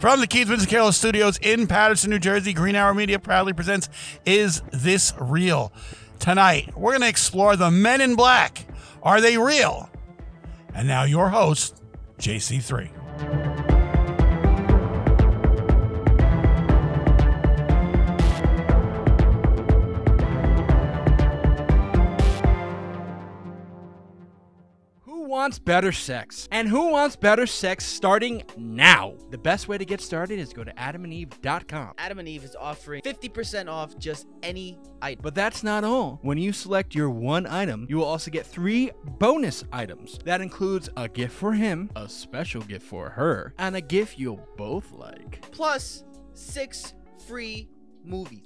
From the Keith Vincent Keel Studios in Paterson, New Jersey, Green Arrow Media proudly presents Is This Real? Tonight, we're going to explore the Men in Black. Are they real? And now your host, JC3. Wants better sex? And who wants better sex starting now? The best way to get started is go to adamandeve.com. Adam and Eve is offering 50% off just any item. But that's not all. When you select your one item, you will also get 3 bonus items. That includes a gift for him, a special gift for her, and a gift you'll both like. Plus 6 free movies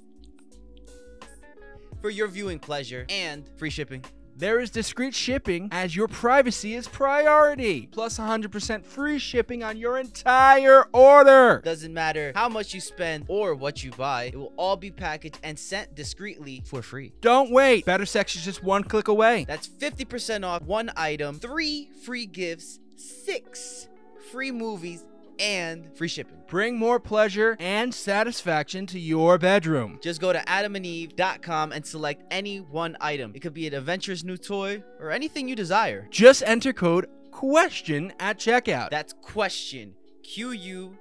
for your viewing pleasure and free shipping. There is discreet shipping as your privacy is priority. Plus 100% free shipping on your entire order. Doesn't matter how much you spend or what you buy, it will all be packaged and sent discreetly for free. Don't wait. Better sex is just one click away. That's 50% off one item, 3 free gifts, 6 free movies, and free shipping. Bring more pleasure and satisfaction to your bedroom. Just go to adamandeve.com and select any one item. It could be an adventurous new toy or anything you desire. Just enter code QUESTION at checkout. That's question, QUESTION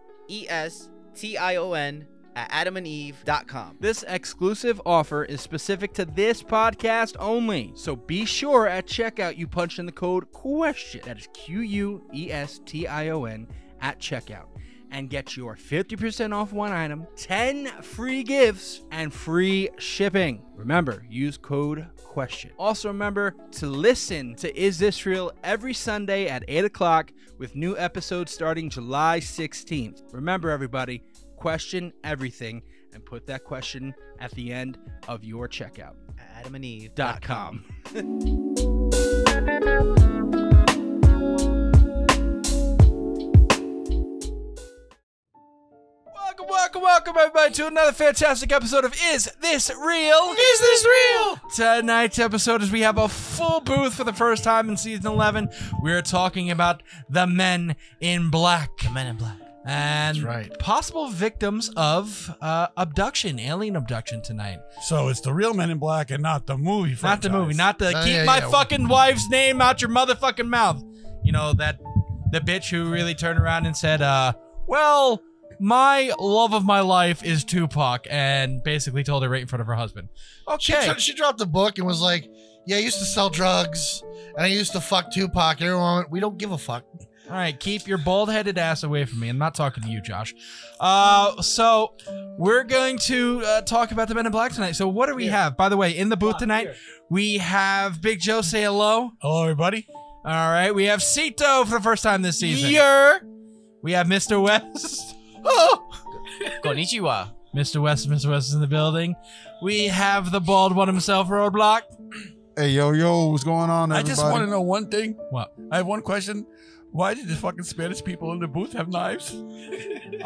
at adamandeve.com. This exclusive offer is specific to this podcast only. So be sure at checkout you punch in the code QUESTION. That is QUESTION at checkout and get your 50% off one item, 10 free gifts, and free shipping. Remember, use code QUESTION. Also remember to listen to Is This Real every Sunday at 8 o'clock with new episodes starting July 16th. Remember, everybody, question everything and put that question at the end of your checkout. adamandeve.com. Welcome everybody to another fantastic episode of Is This Real? Is this real? Tonight's episode is we have a full booth for the first time in season 11. We're talking about the Men in Black. The Men in Black. And That's right. Possible victims of abduction, alien abduction tonight. So it's the real Men in Black and not the movie franchise. Not the movie, not the keep yeah, my yeah. fucking wife's name out your motherfucking mouth. You know, the bitch who really turned around and said, well, my love of my life is Tupac, and basically told her right in front of her husband. Okay. She dropped a book and was like, yeah, I used to sell drugs, and I used to fuck Tupac. And everyone went, we don't give a fuck. All right, keep your bald-headed ass away from me. I'm not talking to you, Josh. So we're going to talk about the Men in Black tonight. So what do we have? By the way, in the booth tonight, we have Big Joe. Say hello. Hello, everybody. All right, we have Cito for the first time this season. We have Mr. West. Oh! Konnichiwa. Mr. West is in the building. We have the bald one himself, Roadblock. Hey, yo, what's going on, everybody? I just want to know one thing. What? I have one question. Why did the fucking Spanish people in the booth have knives?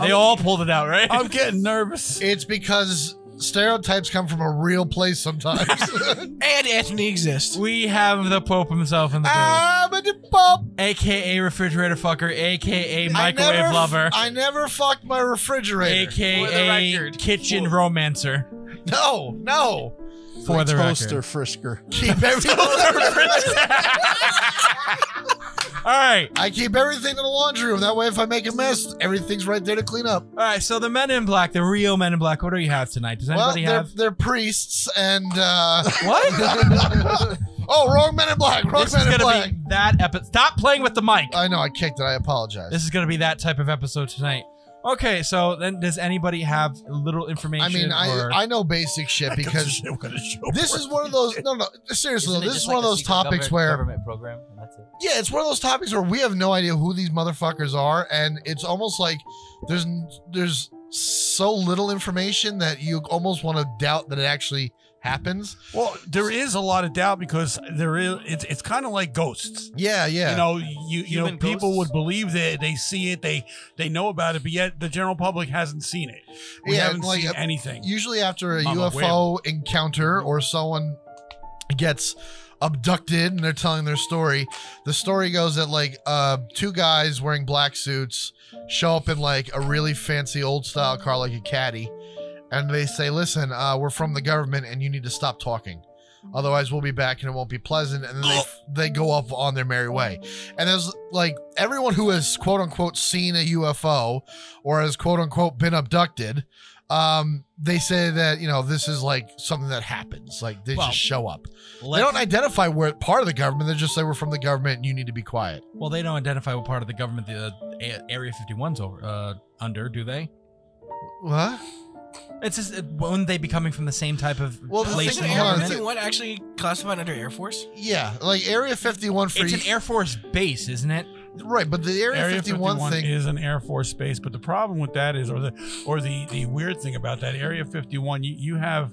They all pulled it out, right? I'm getting nervous. It's because stereotypes come from a real place sometimes. And Anthony exists. We have the Pope himself in the booth. I'm a pop. AKA refrigerator fucker, AKA microwave lover, I never fucked my refrigerator. AKA kitchen romancer. No. For the toaster record. frisker. Keep everything. All right. I keep everything in the laundry room. That way, if I make a mess, everything's right there to clean up. All right, so the Men in Black, the real Men in Black, what do you have tonight? Does anybody have? They're priests and What? Oh, wrong Men in Black. Wrong This is Men in going Black. to be that episode. Stop playing with the mic. I know, I kicked it. I apologize. This is going to be that type of episode tonight. Okay, so then does anybody have a little information? I mean, I know basic shit because this is one of those. No, seriously, Isn't it this just is one of like a those secret topics where government program, and that's it. yeah, it's one of those topics where we have no idea who these motherfuckers are, and it's almost like there's so little information that you almost want to doubt that it actually happens. Well, there is a lot of doubt because there is. It's kind of like ghosts. Yeah. You know, you know, Human people ghosts? would believe that they see it, they know about it, but yet the general public hasn't seen it. We Yeah, haven't like, seen anything. Usually after a Mama UFO encounter or someone gets abducted, and they're telling their story. The story goes that like 2 guys wearing black suits show up in like a really fancy old style car, like a caddy, and they say, listen, we're from the government and you need to stop talking, otherwise we'll be back and it won't be pleasant. And then they go up on their merry way. And there's like everyone who has quote unquote seen a UFO or has quote unquote been abducted, they say that, you know, this is like something that happens. Like they just show up. They don't identify where part of the government. They just say we're from the government and you need to be quiet. Well, they don't identify what part of the government the Area 51's under, do they? What? It's just, wouldn't they be coming from the same type of place in the Area government? 51 actually classified under Air Force? Yeah, like Area 51 for It's an Air Force base, isn't it? Right, but the Area 51 thing is an Air Force base. But the problem with that is, or the weird thing about that Area 51, you have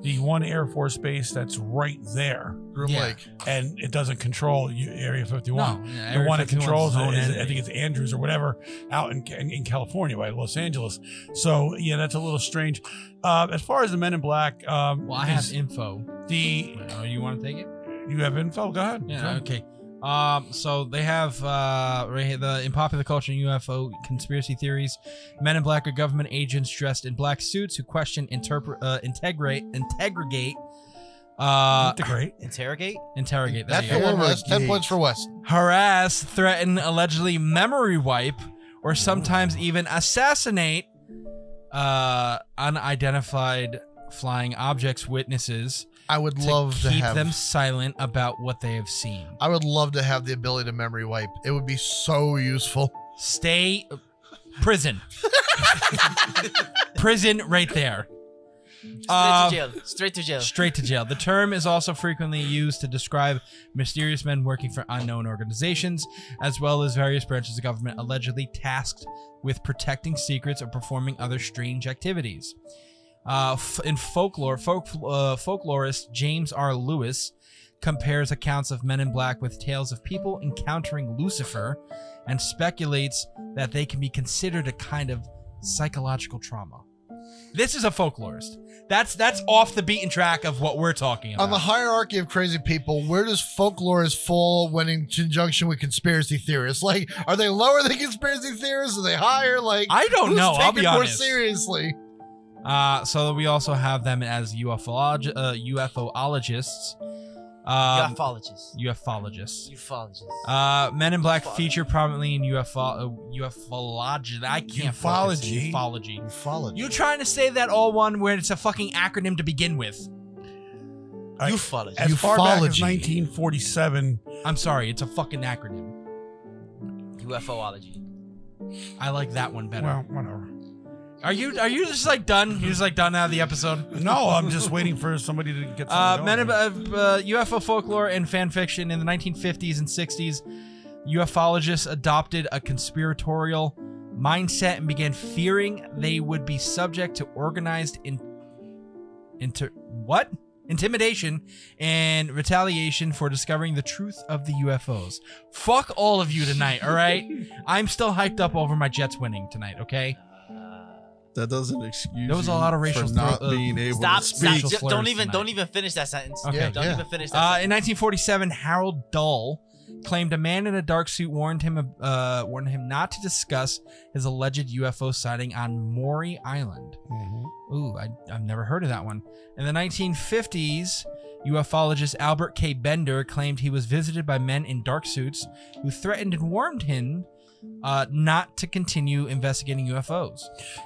the one Air Force base that's right there, Groom Lake, and it doesn't control Area 51. No, the one that controls it is, I think it's Andrews or whatever, out in California, by Los Angeles. So yeah, that's a little strange. As far as the Men in Black, well, I have info. You want to take it? You have info? Go ahead. Yeah. Okay. So they have right here, in popular culture and UFO conspiracy theories, Men in Black are government agents dressed in black suits who question, interrogate. There That's you the go. one, West. 10 points for West. Harass, threaten, allegedly memory wipe, or sometimes even assassinate unidentified flying objects witnesses. I would love to keep have them silent about what they have seen. I would love to have the ability to memory wipe. It would be so useful. Prison. Prison right there. Straight to jail. Straight to jail. The term is also frequently used to describe mysterious men working for unknown organizations, as well as various branches of government allegedly tasked with protecting secrets or performing other strange activities. In folklore, folklorist James R. Lewis compares accounts of Men in Black with tales of people encountering Lucifer and speculates that they can be considered a kind of psychological trauma. This is a folklorist. That's off the beaten track of what we're talking about. On the hierarchy of crazy people, where does folklorists fall when in conjunction with conspiracy theorists? Like, are they lower than conspiracy theorists? Are they higher? Like, I don't know. I'll be honest. More seriously. So we also have them as UFOologists. Ufologists. Men in Black feature prominently in ufology. I can't focus. Ufology. You trying to say that all one where it's a fucking acronym to begin with? Ufology. As far back as 1947. I'm sorry, it's a fucking acronym. UFOology. I like that one better. Well, whatever. Are you just like done? You're just like done out of the episode? No, I'm just waiting for somebody to get something going. UFO folklore and fan fiction in the 1950s and 60s. Ufologists adopted a conspiratorial mindset and began fearing they would be subject to organized intimidation and retaliation for discovering the truth of the UFOs. Fuck all of you tonight, all right? I'm still hyped up over my Jets winning tonight, okay? That doesn't excuse there was a lot of racial for not being able to speak. Don't even finish that sentence. Okay. Don't even finish that sentence. In 1947, Harold Dull claimed a man in a dark suit warned him not to discuss his alleged UFO sighting on Maury Island. Ooh, I've never heard of that one. In the 1950s, ufologist Albert K. Bender claimed he was visited by men in dark suits who threatened and warned him not to continue investigating UFOs.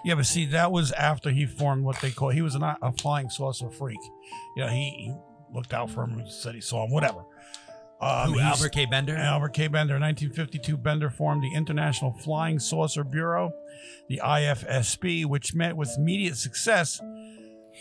Yeah, but see, that was after he formed what they call, he was not a flying saucer freak. You know, he looked out for him and said he saw him, whatever. Albert K. Bender? Albert K. Bender. In 1952, Bender formed the International Flying Saucer Bureau, the IFSB, which met with immediate success,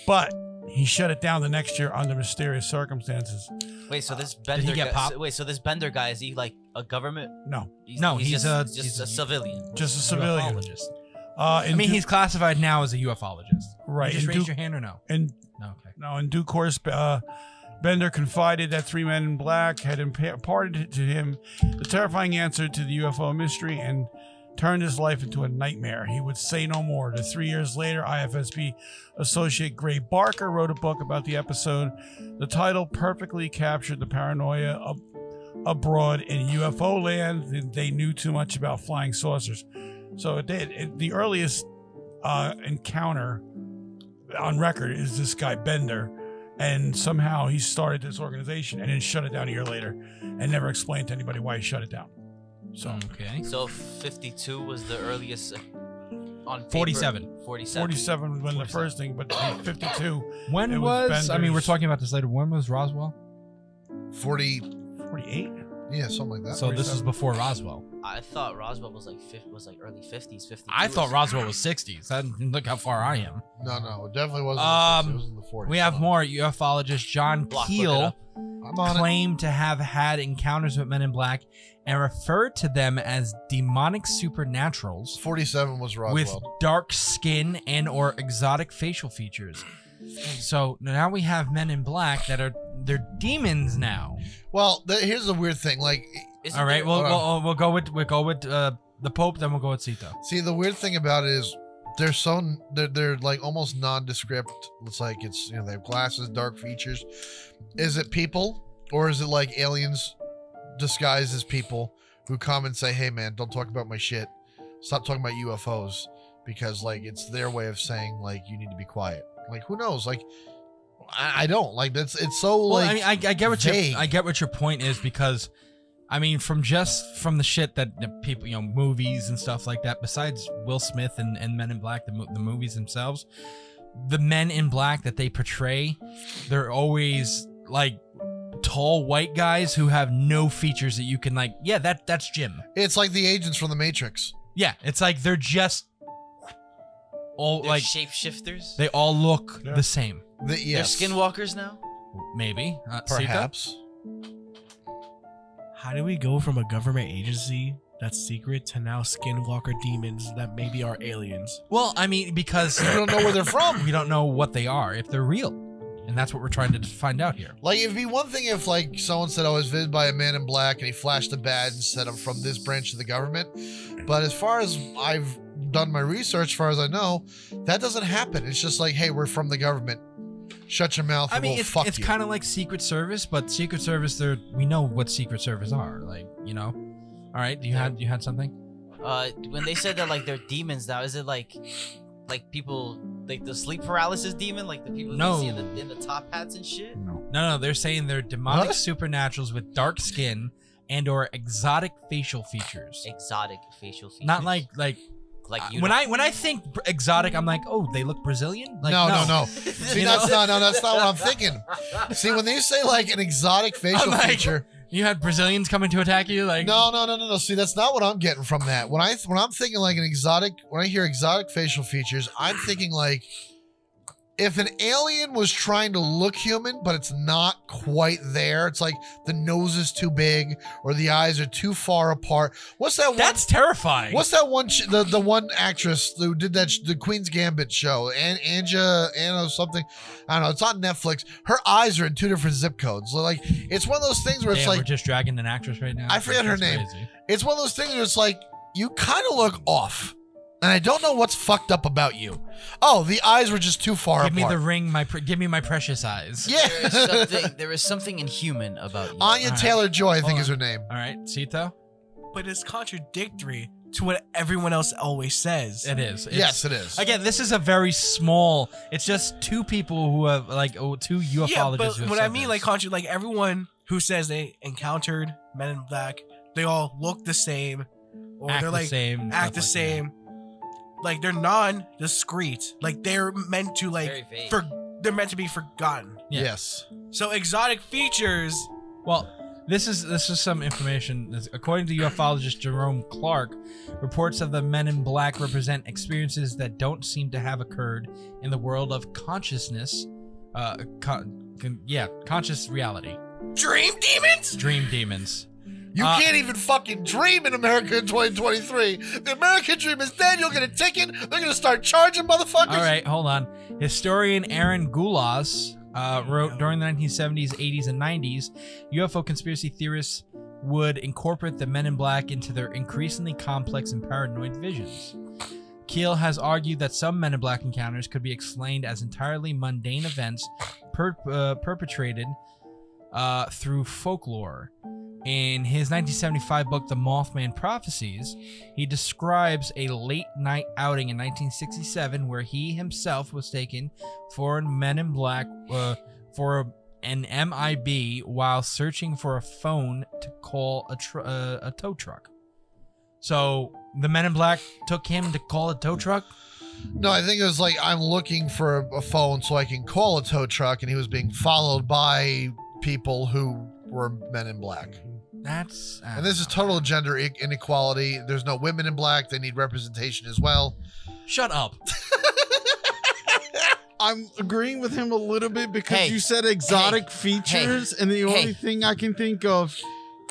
but he shut it down the next year under mysterious circumstances. Wait, so this Bender did he get popped? Wait, so this Bender guy, is he like a government? No. He's just a civilian. Just a civilian. Ufologist. He's classified now as a ufologist. Right. You just raise your hand or no? No, okay. No, in due course, Bender confided that 3 men in black had imparted to him the terrifying answer to the UFO mystery, and turned his life into a nightmare. He would say no more. 3 years later, IFSB associate Gray Barker wrote a book about the episode. The title perfectly captured the paranoia abroad in UFO land. They knew too much about flying saucers. So it did. The earliest encounter on record is this guy Bender, and somehow he started this organization and then shut it down a year later and never explained to anybody why he shut it down. So Okay. So 52 was the earliest on paper. 47. 47 when the first thing, but 52. When it was I mean, we're Bender's talking about this later. When was Roswell? 40. 48. Yeah, something like that. So this was before Roswell. I thought Roswell was like early 50s. 52 I thought was- Roswell was 60s. Look how far I am. No, it definitely wasn't. It was in the 40s. We have more. UFologist John Block, look it Keel up. I'm on it. claimed to have had encounters with men in black and referred to them as demonic supernaturals 47 was with Roswell. dark skin and or exotic facial features. So now we have men in black they're demons now. Well, here's the weird thing. Like, Isn't All right, there- we'll go with the Pope, then we'll go with Sito. see, the weird thing about it is they're like almost nondescript. It's like they have glasses, dark features. Is it people or is it like aliens disguised as people who come and say, "Hey, man, don't talk about my shit. Stop talking about UFOs," because like it's their way of saying like you need to be quiet. Like who knows? Like I don't like that's it's so Well, like I mean, I get what vague. I get what your point is because, I mean, from the shit that the people, movies and stuff like that. Besides Will Smith and Men in Black, the movies themselves, the men in black that they portray, they're always like tall white guys who have no features that you can like. Yeah, that's Jim. It's like the agents from the Matrix. Yeah, it's like they're just all They're like shapeshifters. they all look Yeah. the same. Yes, They're skinwalkers now. Maybe Sita? perhaps. How do we go from a government agency that's secret to now skinwalker demons that maybe are aliens? Well, I mean, because We don't know where they're from. we don't know what they are, if they're real. And that's what we're trying to find out here. Like, it'd be one thing if, like, someone said I was visited by a man in black and he flashed a badge and said I'm from this branch of the government. But as far as I've done my research, as far as I know, that doesn't happen. It's just like, hey, we're from the government. Shut your mouth. I and mean, we'll fuck it's you. kind of like Secret Service, but Secret Service, we know what Secret Service are. Like, All right, you had something? When they said that like they're demons now, is it like people like the sleep paralysis demon, like the people No. you see in the top hats and shit? No, they're saying they're demonic What? supernaturals with dark skin and or exotic facial features. Exotic facial features. Not like you when I think exotic, I'm like, oh, they look Brazilian. Like, no. See, You that's know? not what I'm thinking. See, when they say like an exotic facial I'm like- feature, You had Brazilians coming to attack you, like no. See, that's not what I'm getting from that. When I'm thinking like an exotic, when I hear exotic facial features, I'm thinking like if an alien was trying to look human, but it's not quite there. It's like the nose is too big or the eyes are too far apart. What's that one? That's terrifying. What's that one? The one actress who did that the Queen's Gambit show, Anna something. I don't know. It's on Netflix. Her eyes are in 2 different zip codes. Like it's one of those things where it's Damn, like we're just dragging an actress right now. I forget her That's name. crazy. it's one of those things where it's like you kind of look off, and I don't know what's fucked up about you. Oh, the eyes were just too far Give me apart. the ring, give me my precious eyes. Yeah. there is something inhuman about you. Anya All right. Taylor-Joy, I think Hold is her name. All right, Sito. But it's contradictory to what everyone else always says. It is. Yes, it is. Again, this is a very small. It's just two people who have two ufologists. Yeah, who but have what I said mean, this. like everyone who says they encountered Men in Black, they all look the same, or Act they're the like same, act stuff the like same. Like they're non-discreet. Like they're meant to Very vague. they're meant to be forgotten. Yeah. Yes. So exotic features. Well, this is some information. According to ufologist Jerome Clark, reports of the Men in Black represent experiences that don't seem to have occurred in the world of consciousness. Conscious reality. Dream demons? Dream demons. You can't even fucking dream in America in 2023. The American dream is dead. You'll get a ticket. They're going to start charging motherfuckers. All right, hold on. Historian Aaron Goulas wrote during the 1970s, 80s, and 90s, UFO conspiracy theorists would incorporate the Men in Black into their increasingly complex and paranoid visions. Keel has argued that some Men in Black encounters could be explained as entirely mundane events perpetrated through folklore. In his 1975 book, The Mothman Prophecies, he describes a late-night outing in 1967 where he himself was taken for Men in Black for an MIB while searching for a phone to call a tow truck. So the Men in Black took him to call a tow truck? No, I think it was like, I'm looking for a phone so I can call a tow truck, and he was being followed by people who were Men in Black. That's... And this is total gender inequality. There's no women in black. They need representation as well. Shut up. I'm agreeing with him a little bit because Hey. you said exotic features, and the only thing I can think of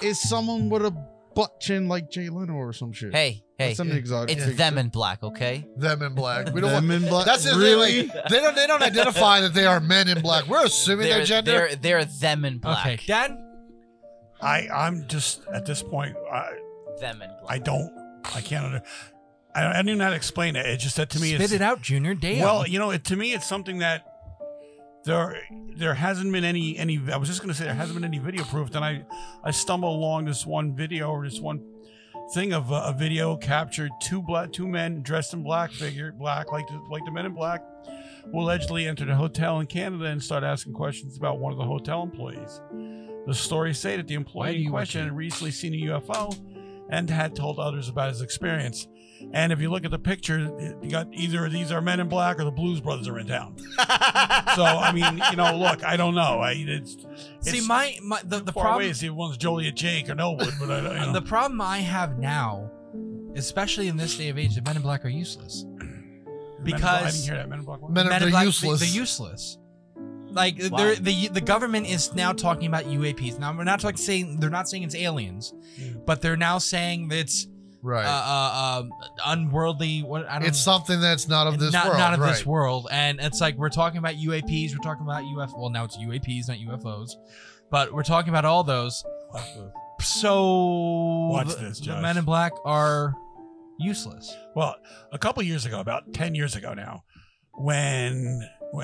is someone with a butt chin like Jay Leno or some shit. Hey, That's an exotic it's feature. them in black, okay? Them in black. We don't Them want, in black. That's the Really? thing. Like, they don't identify that they are men in black. We're assuming their gender. They're them in black. Okay, Dad? I'm just at this point. Them in black. I can't. I don't even know how to explain it. It's just that to me, Spit it out, Junior. Damn. well, you know, to me, it's something that there hasn't been any. I was just gonna say there hasn't been any video proof. Then I stumbled along this one video or this one thing of a video captured two men dressed in black like the Men in Black, who allegedly entered a hotel in Canada and started asking questions about one of the hotel employees. The stories say that the employee in question had recently seen a UFO and had told others about his experience. And if you look at the picture, you got either of these are Men in Black or the Blues Brothers are in town. So I mean, you know, look, I don't know. See, the problem is if one's Joliet Jake or Norwood, but I the problem I have now, especially in this day of age, the Men in Black are useless. Because I didn't hear that. Men in Black. Men in They're Black, useless. They're useless. Like Why? the government is now talking about UAPs. Now we're not saying they're not saying it's aliens, but they're now saying that it's Right. Unworldly. What I don't. It's something that's not of this world. Not of right. this world, and it's like we're talking about UAPs. We're talking about UFO. Well, now it's UAPs, not UFOs, but we're talking about all those. So Watch this, the Josh. Men in Black are useless. Well, a couple years ago, about 10 years ago now,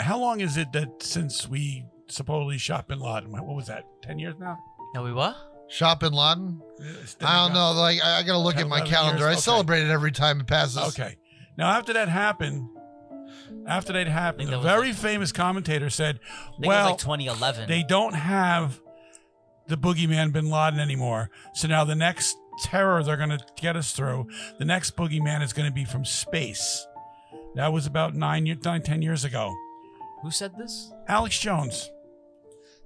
how long is it that since we supposedly shot Bin Laden? What was that? 10 years now? No, we what? Shop Bin Laden? I don't know. Like, I got to look 10, at my 11 calendar. years? I Okay. celebrate it every time it passes. Okay. Now, after that happened, think a that was very like- famous commentator said, I think it well, was like 2011. they don't have the boogeyman Bin Laden anymore. So now the next terror they're going to get us through, the next boogeyman is going to be from space. That was about 10 years ago. Who said this? Alex Jones.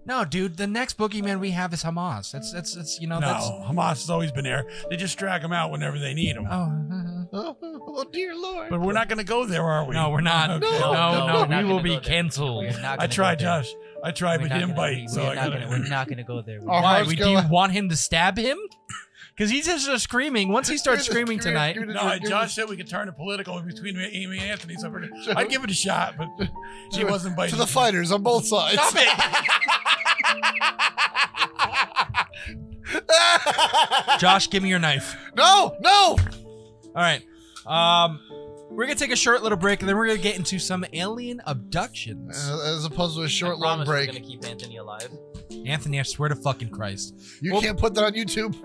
No, dude, the next boogeyman we have is Hamas. That's you know No, that's. Hamas has always been there. They just drag them out whenever they need them. Oh, dear Lord. But we're not going to go there, are we? No, we're not. Okay. No, No, we're not we will gonna be go there. canceled. We're not I gonna tried, go there. Josh. I tried, We're but he not didn't gonna- bite. So we're I not got gonna- We're not going to go there. Our Why? hearts Do go you out. want him to stab him? Because he's just screaming. Once he starts screaming tonight, No, Josh said we could turn it political between Amy and Anthony. So I'd give it a shot, but he wasn't biting. To the fighters on both sides. stop it. Josh, give me your knife. No, no. All right. We're gonna take a short little break, and then we're gonna get into some alien abductions. As opposed to a short, I long promise break. We're going to keep Anthony alive. Anthony, I swear to fucking Christ, You Well- can't put that on YouTube.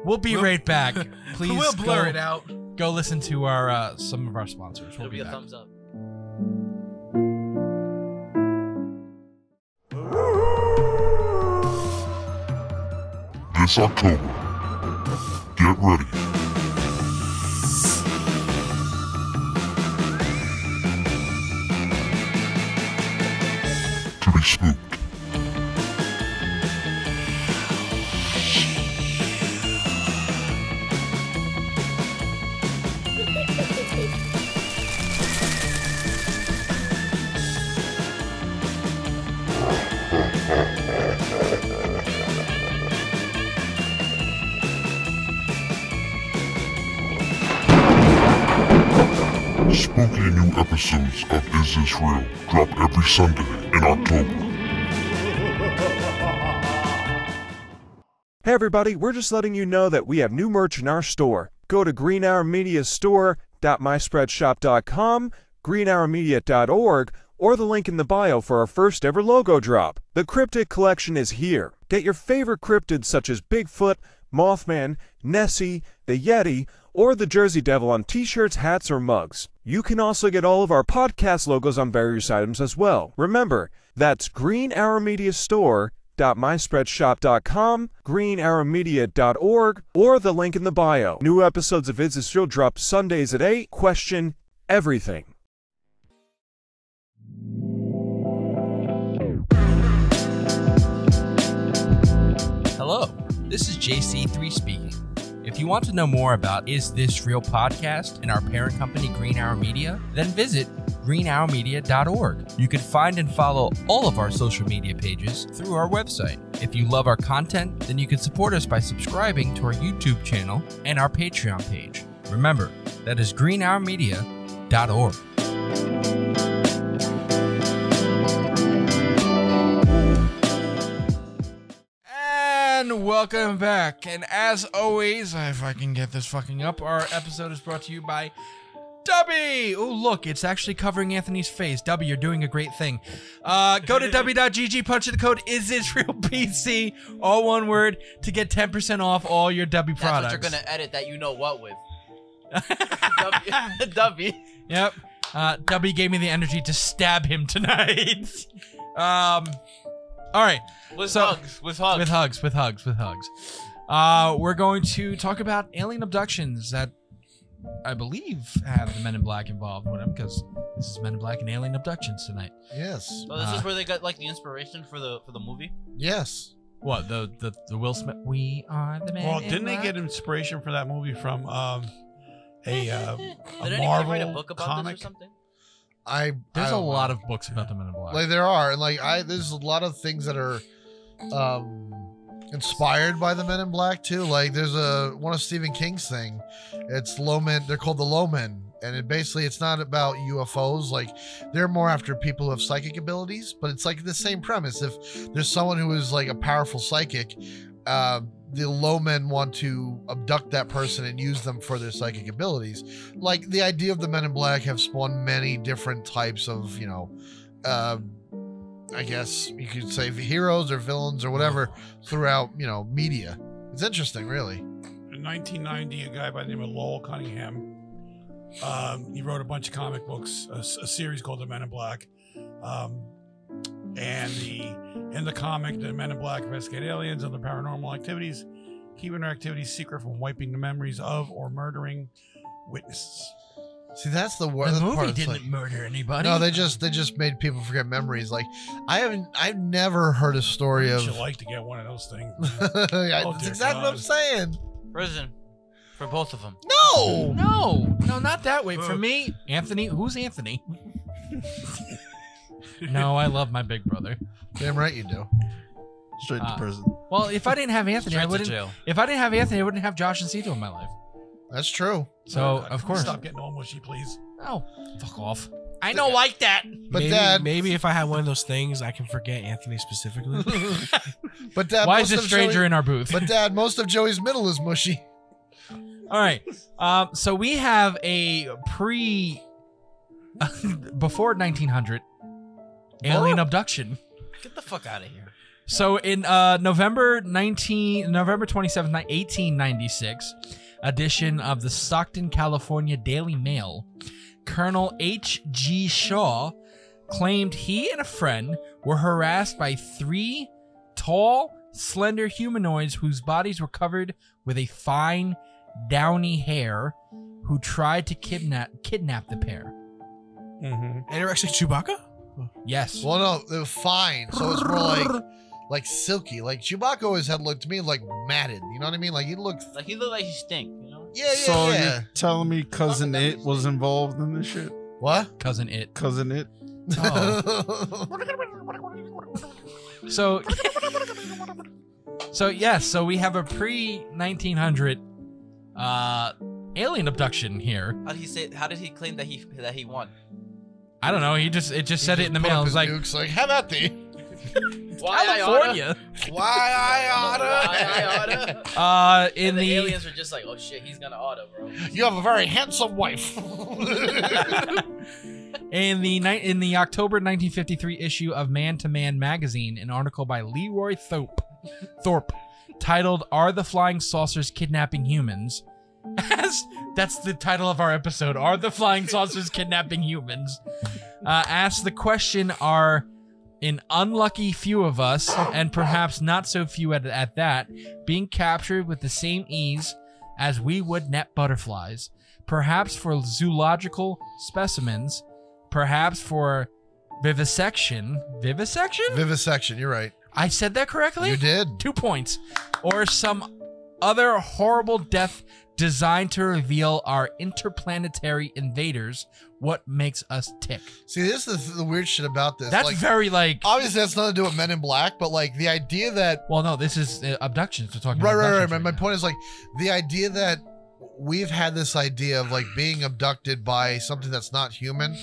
we'll be right back. Please, We'll blur go, it out. Go listen to our some of our sponsors. We'll It'll be be a back. thumbs up. This October, get ready. To be spooked. Spooky new episodes of Is This Real drop every Sunday in October. Hey Hey everybody, we're just letting you know that we have new merch in our store. Go to greenhourmediastore.myspreadshop.com, greenhourmedia.org, or the link in the bio for our first ever logo drop. The cryptid collection is here. Get your favorite cryptids such as Bigfoot, Mothman, Nessie, the Yeti, or the Jersey Devil on t-shirts, hats, or mugs. You can also get all of our podcast logos on various items as well. Remember, that's greenhourmediastore.myspreadshop.com, greenhourmedia.org, or the link in the bio. New episodes of Is This Real drop Sundays at 8. Question everything. Hello, this is JC3 speaking. If you want to know more about Is This Real podcast and our parent company Green Hour Media, then visit greenhourmedia.org. You can find and follow all of our social media pages through our website. If you love our content, then you can support us by subscribing to our YouTube channel and our Patreon page. Remember, that is greenhourmedia.org. And welcome back. And as always, if I can get this fucking up, our episode is brought to you by Dubby. Oh, look, it's actually covering Anthony's face. Dubby, you're doing a great thing. Go to dubby.gg, punch in the code IsThisRealPC, all one word, to get 10% off all your Dubby products. That's what you're gonna edit that you know what with. Dubby. Yep. Dubby gave me the energy to stab him tonight. All right. With hugs. We're going to talk about alien abductions that I believe have the Men in Black involved with them, because this is Men in Black and alien abductions tonight. Yes. So this is where they got like the inspiration for the movie. Yes. What, the Will Smith? We are the Men. Well, in didn't Black? they get inspiration for that movie from a Did anybody Marvel write a book about comic? this or something? There's a don't lot know. of books about the Men in Black. Like there are, and like there's a lot of things that are inspired by the Men in Black too. Like there's one of Stephen King's thing. It's Low Men. They're called the Low Men, and it's not about UFOs. Like they're more after people who have psychic abilities, but it's like the same premise. If there's someone who is like a powerful psychic, the Low Men want to abduct that person and use them for their psychic abilities. Like the idea of the Men in Black have spawned many different types of, I guess you could say heroes or villains or whatever throughout, media. It's interesting, really. In 1990, a guy by the name of Lowell Cunningham, he wrote a bunch of comic books, a series called The Men in Black. And in the comic, the Men in Black investigate aliens and their paranormal activities, keeping their activities secret from wiping the memories of or murdering witnesses. See, that's the The worst. movie didn't murder anybody. No, they just made people forget memories. Like I've never heard a story You of. should like to get one of those things. Yeah, Oh, that's dear exactly what I'm God. saying. Prison. For both of them. No. No, not that way. For me, Anthony, who's Anthony? No, I love my big brother. Damn right you do. Straight to prison. Well, if I didn't have Anthony, I Straight to wouldn't. jail. If I didn't have Anthony, I wouldn't have Josh and Cito in my life. That's true. So of course. Stop getting all mushy, please. Oh, fuck off. I don't like that. But Dad, maybe if I had one of those things, I can forget Anthony specifically. but Dad, Why most is a of stranger Joey- in our booth? But Dad, most of Joey's middle is mushy. All right. So we have a before 1900 alien abduction. Get the fuck out of here. So in November 27th, 1896, edition of the Stockton, California Daily Mail, Colonel H.G. Shaw claimed he and a friend were harassed by 3 tall, slender humanoids whose bodies were covered with a fine, downy hair, who tried to kidnap the pair. Mm-hmm. And they're actually Chewbacca? Yes. Well, no, they're fine. So it's more like silky. Like Chewbacca always had looked to me like matted. You know what I mean? Like he looked. Like he looked like he stink, you know? Yeah. So you're telling me Cousin It was involved in this shit? What? Cousin It. Cousin It? Oh. So yes, so we have a pre-1900 alien abduction here. How did he claim that he won? I don't know. It just said it in the mail. It was like, Nukes, like, have at thee. California. Why I oughta? In the the aliens were just like, oh shit, he's gonna auto, bro. You have a very handsome wife. in the October 1953 issue of Man to Man magazine, an article by Leroy Thorpe titled "Are the Flying Saucers Kidnapping Humans?" That's the title of our episode. Are the Flying Saucers Kidnapping Humans? Asks the question: Are an unlucky few of us, and perhaps not so few at that, being captured with the same ease as we would net butterflies? Perhaps for zoological specimens, perhaps for vivisection. Vivisection, you're right. I said that correctly? You did. 2 points. Or some other horrible death designed to reveal our interplanetary invaders, what makes us tick. See, this is the weird shit about this. That's like, very like... Obviously, that's nothing to do with Men in Black, but like the idea that... Well, no, this is abductions. We're talking about Right. abductions My point is like the idea that we've had this idea of like being abducted by something that's not human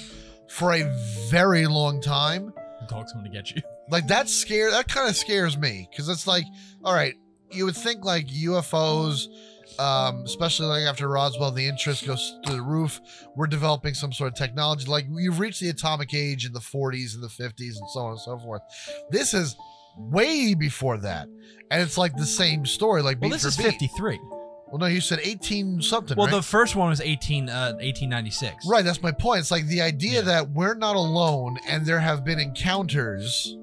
for a very long time. The dog's going to get you. Like that kind of scares me because it's like, all right, you would think like UFOs, especially like after Roswell, the interest goes through the roof. We're developing some sort of technology. Like you've reached the atomic age in the 40s and the 50s and so on and so forth. This is way before that. And it's like the same story. Like, well, this is 53. Well, no, you said 18 something. Well, right? the first one was 1896. Right, that's my point. It's like the idea that we're not alone and there have been encounters.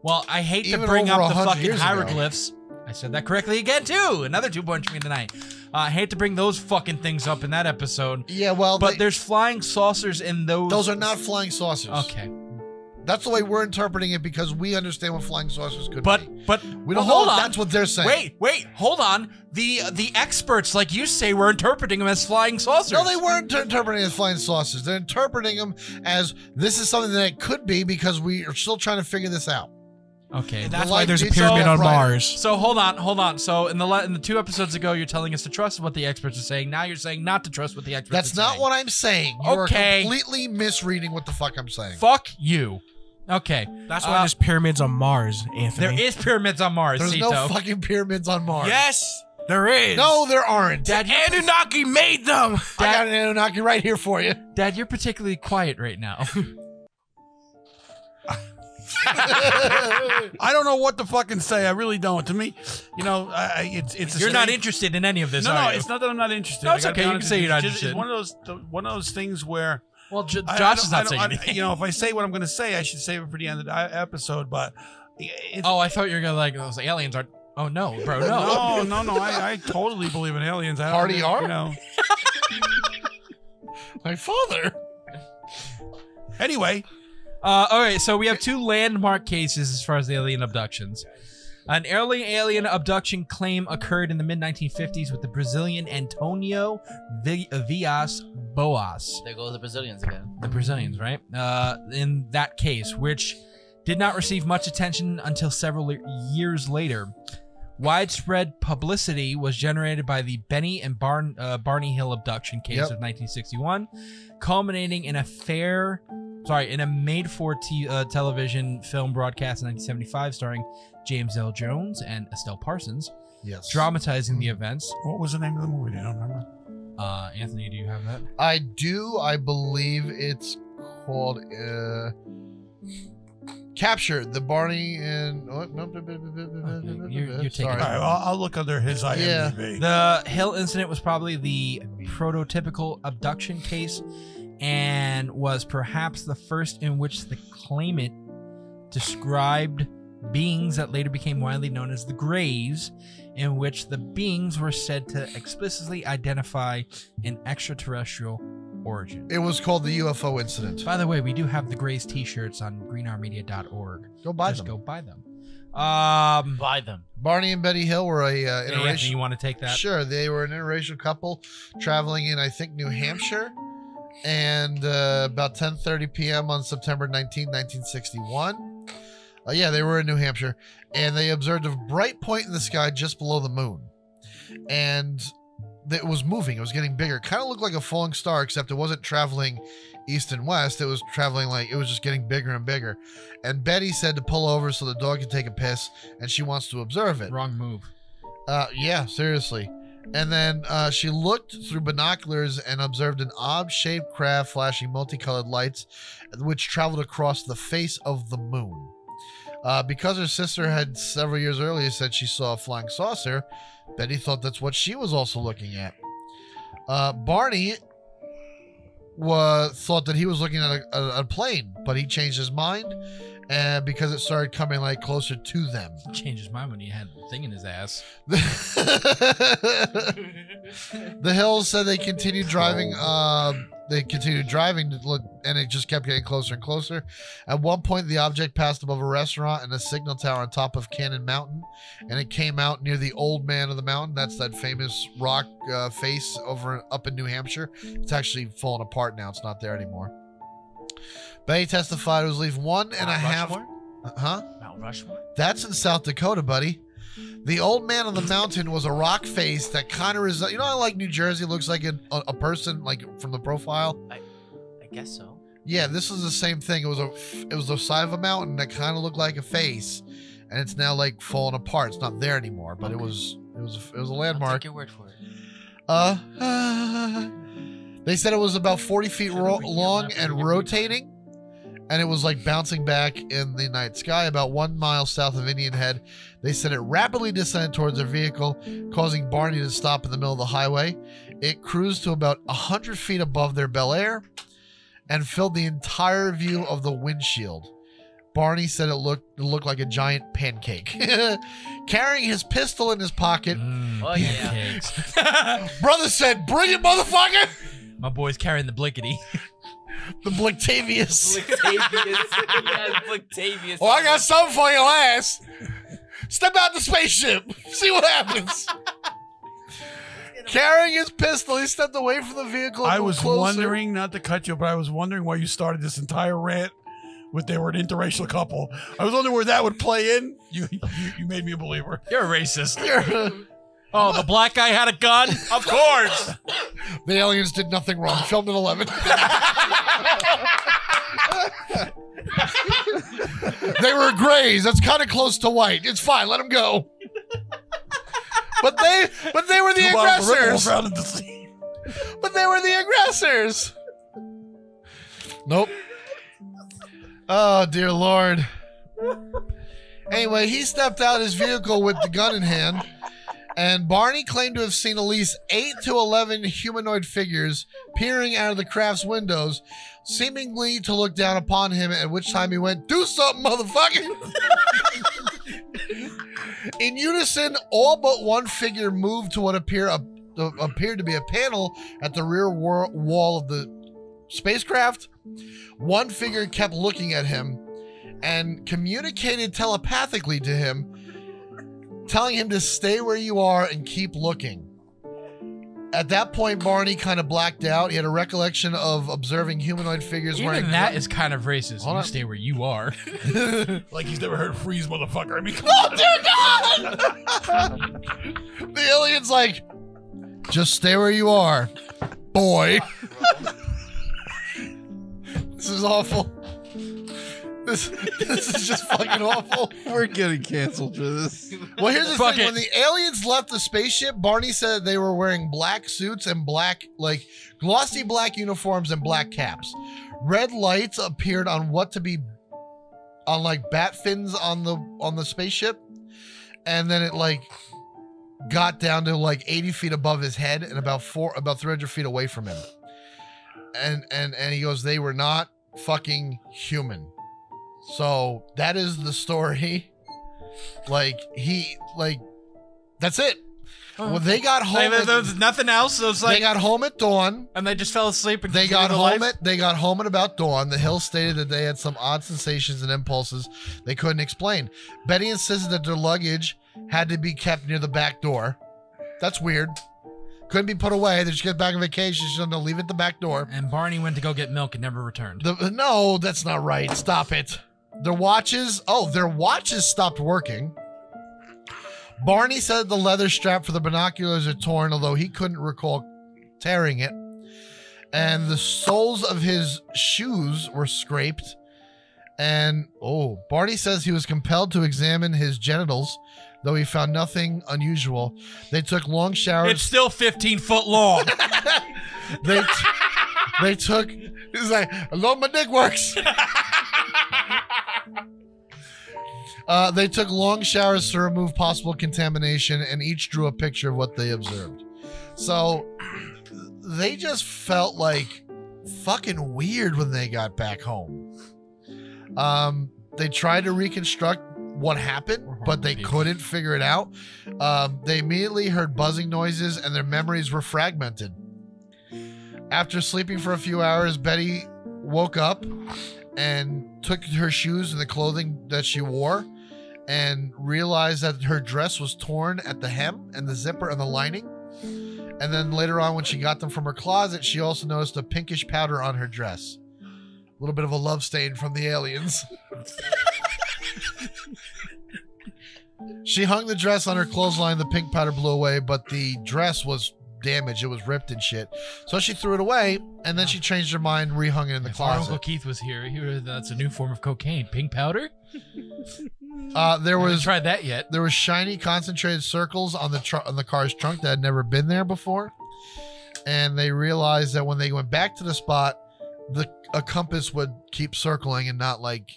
Well, I hate to even bring over up the 100 fucking years ago. hieroglyphs. I said that correctly again, too. Another 2 points for me tonight. I hate to bring those fucking things up in that episode. Yeah, well, but there's flying saucers in those. Those are not flying saucers. Okay. That's the way we're interpreting it because we understand what flying saucers could be. But we don't hold know on. if that's what they're saying. Wait, hold on. The experts, like you say, were interpreting them as flying saucers. No, they weren't interpreting it as flying saucers. They're interpreting them as this is something that it could be because we are still trying to figure this out. Okay, and that's why there's a pyramid on Mars. So hold on. So in the 2 episodes ago, you're telling us to trust what the experts are saying. Now you're saying not to trust what the experts. That's are not saying. what I'm saying. You are completely misreading what the fuck I'm saying. Fuck you. Okay. That's why there's pyramids on Mars, Anthony. There is pyramids on Mars. There's Cito. no fucking pyramids on Mars. Yes, there is. No, there aren't. Dad, Anunnaki made them. I got an Anunnaki right here for you. Dad, you're particularly quiet right now. I don't know what to fucking say. I really don't. To me, you know, it's. You're not interested in any of this. No, are you? it's not that I'm not interested. No, it's I gotta be okay. You can honest say with you're not It's just- interested. It's one of those things where. Well, Josh is not saying anything. You know, if I say what I'm going to say, I should save it for the end of the episode. But oh, I thought you were gonna like those aliens are. Oh no, bro, no. No. I totally believe in aliens. I Party don't, are? you know. My father. Anyway. All right, so we have 2 landmark cases as far as the alien abductions. An early alien abduction claim occurred in the mid-1950s with the Brazilian Antonio Villas Boas. There go the Brazilians again. The Brazilians, right? In that case, which did not receive much attention until several years later. Widespread publicity was generated by the Benny and Barney Hill abduction case of 1961, culminating in a made-for television film broadcast in 1975 starring James L. Jones and Estelle Parsons, dramatizing the events. What was the name of the movie? I don't remember. Anthony, do you have that? I do. I believe it's called Capture, the Barney and... You're taking All right, I'll look under his IMDb. The Hill incident was probably the prototypical abduction case and was perhaps the first in which the claimant described beings that later became widely known as the Greys, in which the beings were said to explicitly identify an extraterrestrial origin. It was called the UFO incident. By the way, we do have the Greys t-shirts on greenhourmedia.org. Go buy Just them. go buy them. Buy them. Barney and Betty Hill were a Hey, Anthony, interracial... you want to take that? Sure, they were an interracial couple traveling in, I think, New Hampshire. And about 10:30 p.m. on September 19, 1961. Yeah, they were in New Hampshire. And they observed a bright point in the sky just below the moon. And it was moving. It was getting bigger. Kind of looked like a falling star, except it wasn't traveling east and west. It was traveling it was just getting bigger and bigger. And Betty said to pull over so the dog could take a piss, and she wants to observe it. Wrong move. Yeah, seriously. And then she looked through binoculars and observed an odd-shaped craft flashing multicolored lights, which traveled across the face of the moon. Because her sister had several years earlier said she saw a flying saucer, Betty thought that's what she was also looking at. Barney thought that he was looking at a plane, but he changed his mind because it started coming like closer to them. He changed his mind when he had a thing in his ass. The Hills said they continued driving. They continued driving to look, and it just kept getting closer and closer. At one point, the object passed above a restaurant and a signal tower on top of Cannon Mountain, and it came out near the Old Man of the Mountain. That's that famous rock face up in New Hampshire. It's actually fallen apart now. It's not there anymore. Betty testified it was at least 1.5. Mount Rushmore? That's in South Dakota, buddy. The Old Man on the Mountain was a rock face that kind of resembles, you know how like New Jersey looks like a person like from the profile? I guess so. Yeah, this is the same thing. It was the side of a mountain that kind of looked like a face, and it's now like falling apart. It's not there anymore, but it was a landmark. I'll take your word for it. They said it was about 40 feet long and rotating, and it was like bouncing back in the night sky about 1 mile south of Indian Head. They said it rapidly descended towards their vehicle, causing Barney to stop in the middle of the highway. It cruised to about 100 feet above their Bel Air and filled the entire view of the windshield. Barney said it looked like a giant pancake. Carrying his pistol in his pocket. Oh, yeah. Brother said, "Bring it, motherfucker!" My boy's carrying the blickety. The Blicktavius. Blicktavius. Oh, I got something for your ass. Step out the spaceship. See what happens. Carrying his pistol, he stepped away from the vehicle. I was wondering, not to cut you, but I was wondering why you started this entire rant with they were an interracial couple. I was wondering where that would play in. You made me a believer. You're a racist. Oh, the black guy had a gun? Of course. The aliens did nothing wrong. Filmed at 11. They were grays. That's kind of close to white. It's fine. Let them go. But they were the aggressors. But they were the aggressors. Nope. Oh, dear Lord. Anyway, he stepped out his vehicle with the gun in hand, and Barney claimed to have seen at least 8 to 11 humanoid figures peering out of the craft's windows, seemingly to look down upon him, at which time he went, "Do something, motherfucker!" In unison, all but one figure moved to what appeared to be a panel at the rear wall of the spacecraft. One figure kept looking at him and communicated telepathically to him, telling him to stay where you are and keep looking. At that point, Barney kind of blacked out. He had a recollection of observing humanoid figures wearing... Even that is kind of racist. You stay where you are. Like he's never heard freeze, motherfucker. I mean, oh, dear God! The alien's like, just stay where you are, boy. This is awful. This is just fucking awful. We're getting canceled for this. Well, here's the thing. When the aliens left the spaceship, Barney said they were wearing black suits and black, like, glossy black uniforms and black caps. Red lights appeared on like bat fins on the spaceship, and then it like got down to like 80 feet above his head and about 300 feet away from him. And he goes, they were not fucking human. So that is the story. That's it. Well, they got home. There was nothing else. So it's like they got home at dawn, and they just fell asleep. And they got home at about dawn. The Hills stated that they had some odd sensations and impulses they couldn't explain. Betty insisted that their luggage had to be kept near the back door. That's weird. Couldn't be put away. They just get back on vacation. She's going to leave it at the back door. And Barney went to go get milk and never returned. No, that's not right. Stop it. Their watches stopped working. Barney said the leather strap for the binoculars are torn, although he couldn't recall tearing it. And the soles of his shoes were scraped. And, Barney says he was compelled to examine his genitals, though he found nothing unusual. They took long showers. It's still 15 foot long. They took, he's like, hello, my dick works. They took long showers to remove possible contamination, and each drew a picture of what they observed. So they just felt like fucking weird when they got back home. They tried to reconstruct what happened, but they couldn't figure it out. They immediately heard buzzing noises, and their memories were fragmented. After sleeping for a few hours, Betty woke up and took her shoes and the clothing that she wore and realized that her dress was torn at the hem and the zipper and the lining. And then later on, when she got them from her closet, she also noticed a pinkish powder on her dress. A little bit of a love stain from the aliens. She hung the dress on her clothesline. The pink powder blew away, but the dress was damaged. It was ripped and shit. So she threw it away, and then she changed her mind, rehung it in the If our closet. Uncle Keith was here, that's a new form of cocaine. Pink powder? There was tried that yet. There was shiny, concentrated circles on the car's trunk that had never been there before, and they realized that when they went back to the spot, a compass would keep circling and not like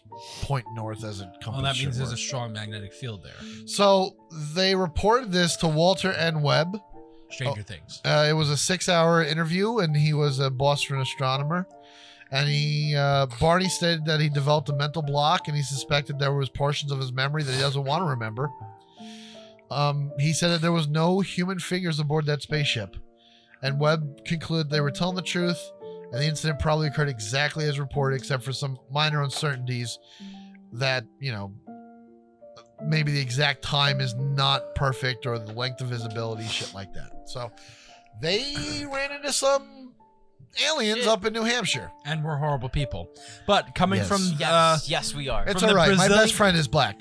point north as a compass. Well, that means should there's a work. strong magnetic field there. So they reported this to Walter N. Webb. Stranger Things. It was a 6-hour interview, and he was a Boston astronomer. And Barney stated that he developed a mental block, and he suspected there was portions of his memory that he doesn't want to remember. He said that there was no human figures aboard that spaceship. And Webb concluded they were telling the truth, and the incident probably occurred exactly as reported, except for some minor uncertainties that, maybe the exact time is not perfect, or the length of visibility, shit like that. So they ran into some aliens up in New Hampshire. And we're horrible people. But coming from... Yes, we are. It's all right. My best friend is black.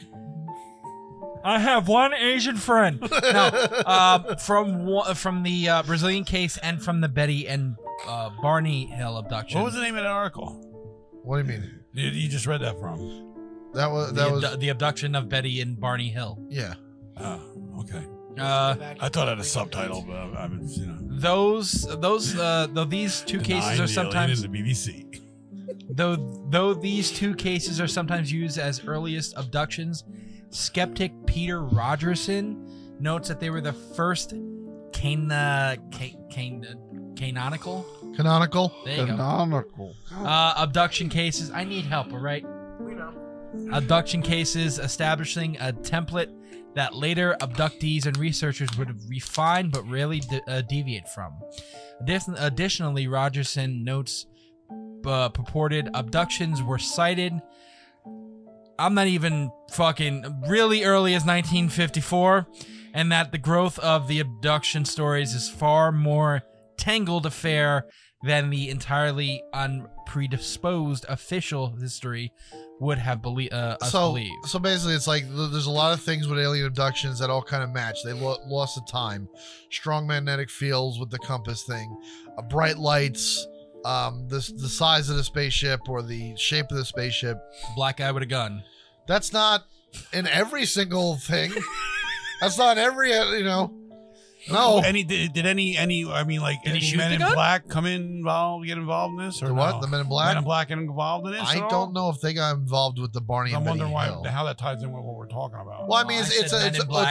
I have one Asian friend. No, from the Brazilian case and from the Betty and Barney Hill abduction. What was the name of that article? What do you mean? You just read that from? That was the abduction of Betty and Barney Hill. Yeah. Oh, okay. I thought it had a subtitle, but I mean, though these two cases are sometimes the BBC. Though these two cases are sometimes used as earliest abductions, skeptic Peter Rogerson notes that they were the first canonical. There you go. Abduction cases. I need help. All right. We know. Abduction cases establishing a template that later abductees and researchers would refine but rarely deviate from. Additionally, Rogerson notes purported abductions were cited. I'm not even fucking really early as 1954, and that the growth of the abduction stories is far more tangled affair than the entirely unpredisposed official history would have believe. So basically, it's like there's a lot of things with alien abductions that all kind of match. They lost the time, strong magnetic fields with the compass thing, bright lights, the size of the spaceship or the shape of the spaceship. Black guy with a gun. That's not in every single thing. That's not every No. Did any Men in Black get involved in this? Or The what? no? The Men in Black? Men in Black get involved in this? I don't know if they got involved with the Barney I'm and Betty wondering Hill. how that ties in with what we're talking about. Well, I mean, it's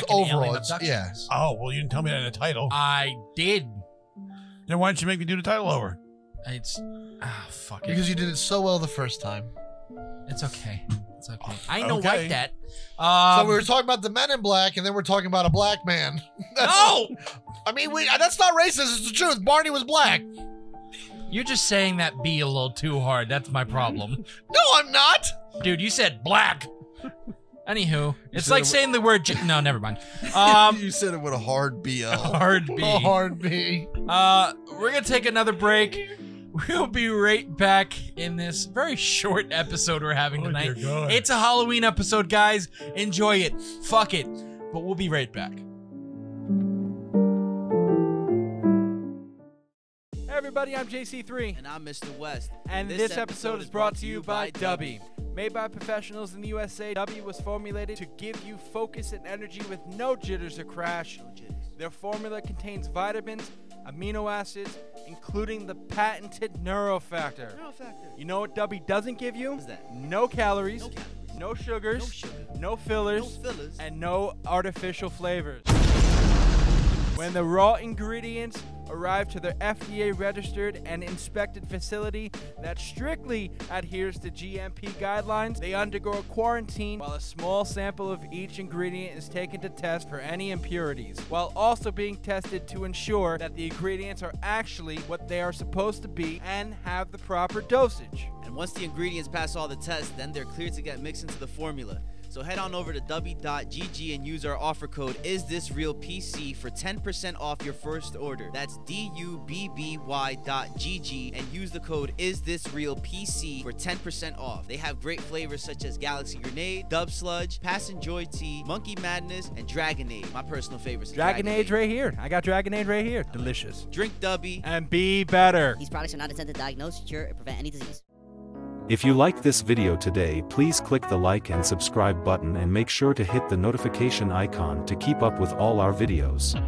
overall. Yeah. Oh, well, you didn't tell me that in the title. I did. Then why didn't you make me do the title over? It's fuck it. Because you did it so well the first time. It's okay. It's okay. I know Okay. like that. So we were talking about the Men in Black, and then we're talking about a black man. No! I mean, that's not racist. It's the truth. Barney was black. You're just saying that B a little too hard. That's my problem. No, I'm not. Dude, you said black. Anywho, it's said like it saying the word... No, never mind. You said it with a hard BL. Hard B. A hard B. We're going to take another break. We'll be right back in this very short episode we're having tonight. dear God. It's a Halloween episode, guys. Enjoy it. Fuck it. but we'll be right back. Hey everybody, I'm JC3. And I'm Mr. West. And this episode is brought to you by Dubby. Made by professionals in the USA, Dubby was formulated to give you focus and energy with no jitters or crash. Their formula contains vitamins, amino acids, including the patented neurofactor. You know what Dubby doesn't give you? What's that? No calories, no sugars, no fillers, and no artificial flavors. When the raw ingredients arrive to their FDA-registered and inspected facility that strictly adheres to GMP guidelines, they undergo a quarantine while a small sample of each ingredient is taken to test for any impurities, while also being tested to ensure that the ingredients are actually what they are supposed to be and have the proper dosage. And once the ingredients pass all the tests, then they're cleared to get mixed into the formula. So head on over to dubby.gg and use our offer code IsThisRealPC for 10% off your first order. That's DUBBY.GG and use the code IsThisRealPC for 10% off. They have great flavors such as Galaxy Grenade, Dub Sludge, Passion Joy Tea, Monkey Madness, and Dragonade. My personal favorites. Dragonade right here. I got Dragonade right here. Delicious. Drink Dubby and be better. These products are not intended to diagnose, cure, or prevent any disease. If you liked this video today, please click the like and subscribe button and make sure to hit the notification icon to keep up with all our videos.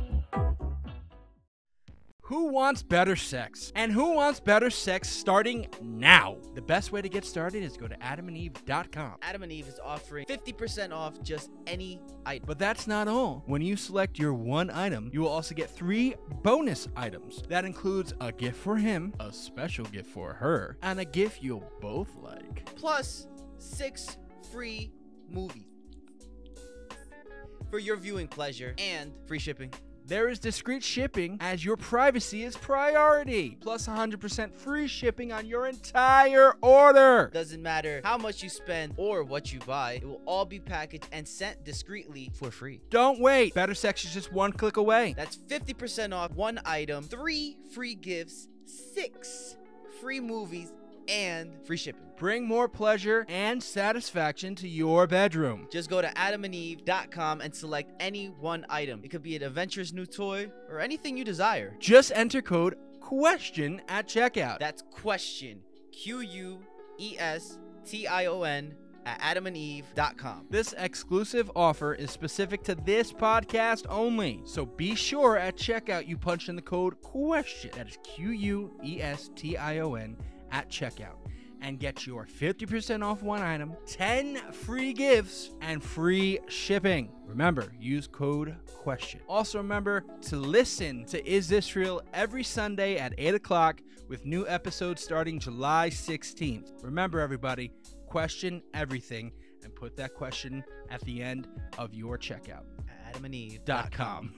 Who wants better sex? And who wants better sex starting now? The best way to get started is go to adamandeve.com. Adam and Eve is offering 50% off just any item. But that's not all. When you select your one item, you will also get 3 bonus items. That includes a gift for him, a special gift for her, and a gift you'll both like. Plus 6 free movies for your viewing pleasure and free shipping. There is discreet shipping as your privacy is priority. Plus 100% free shipping on your entire order. Doesn't matter how much you spend or what you buy, it will all be packaged and sent discreetly for free. Don't wait. Better sex is just one click away. That's 50% off one item, 3 free gifts, 6 free movies, and free shipping. Bring more pleasure and satisfaction to your bedroom. Just go to adamandeve.com and select any one item. It could be an adventurous new toy or anything you desire. Just enter code QUESTION at checkout. That's question, QUESTION at adamandeve.com. This exclusive offer is specific to this podcast only. So be sure at checkout you punch in the code QUESTION. That is QUESTION at checkout and get your 50% off one item, 10 free gifts, and free shipping. Remember, use code QUESTION. Also remember to listen to Is This Real every Sunday at 8 o'clock with new episodes starting July 16th. Remember everybody, question everything and put that question at the end of your checkout. adamandeve.com.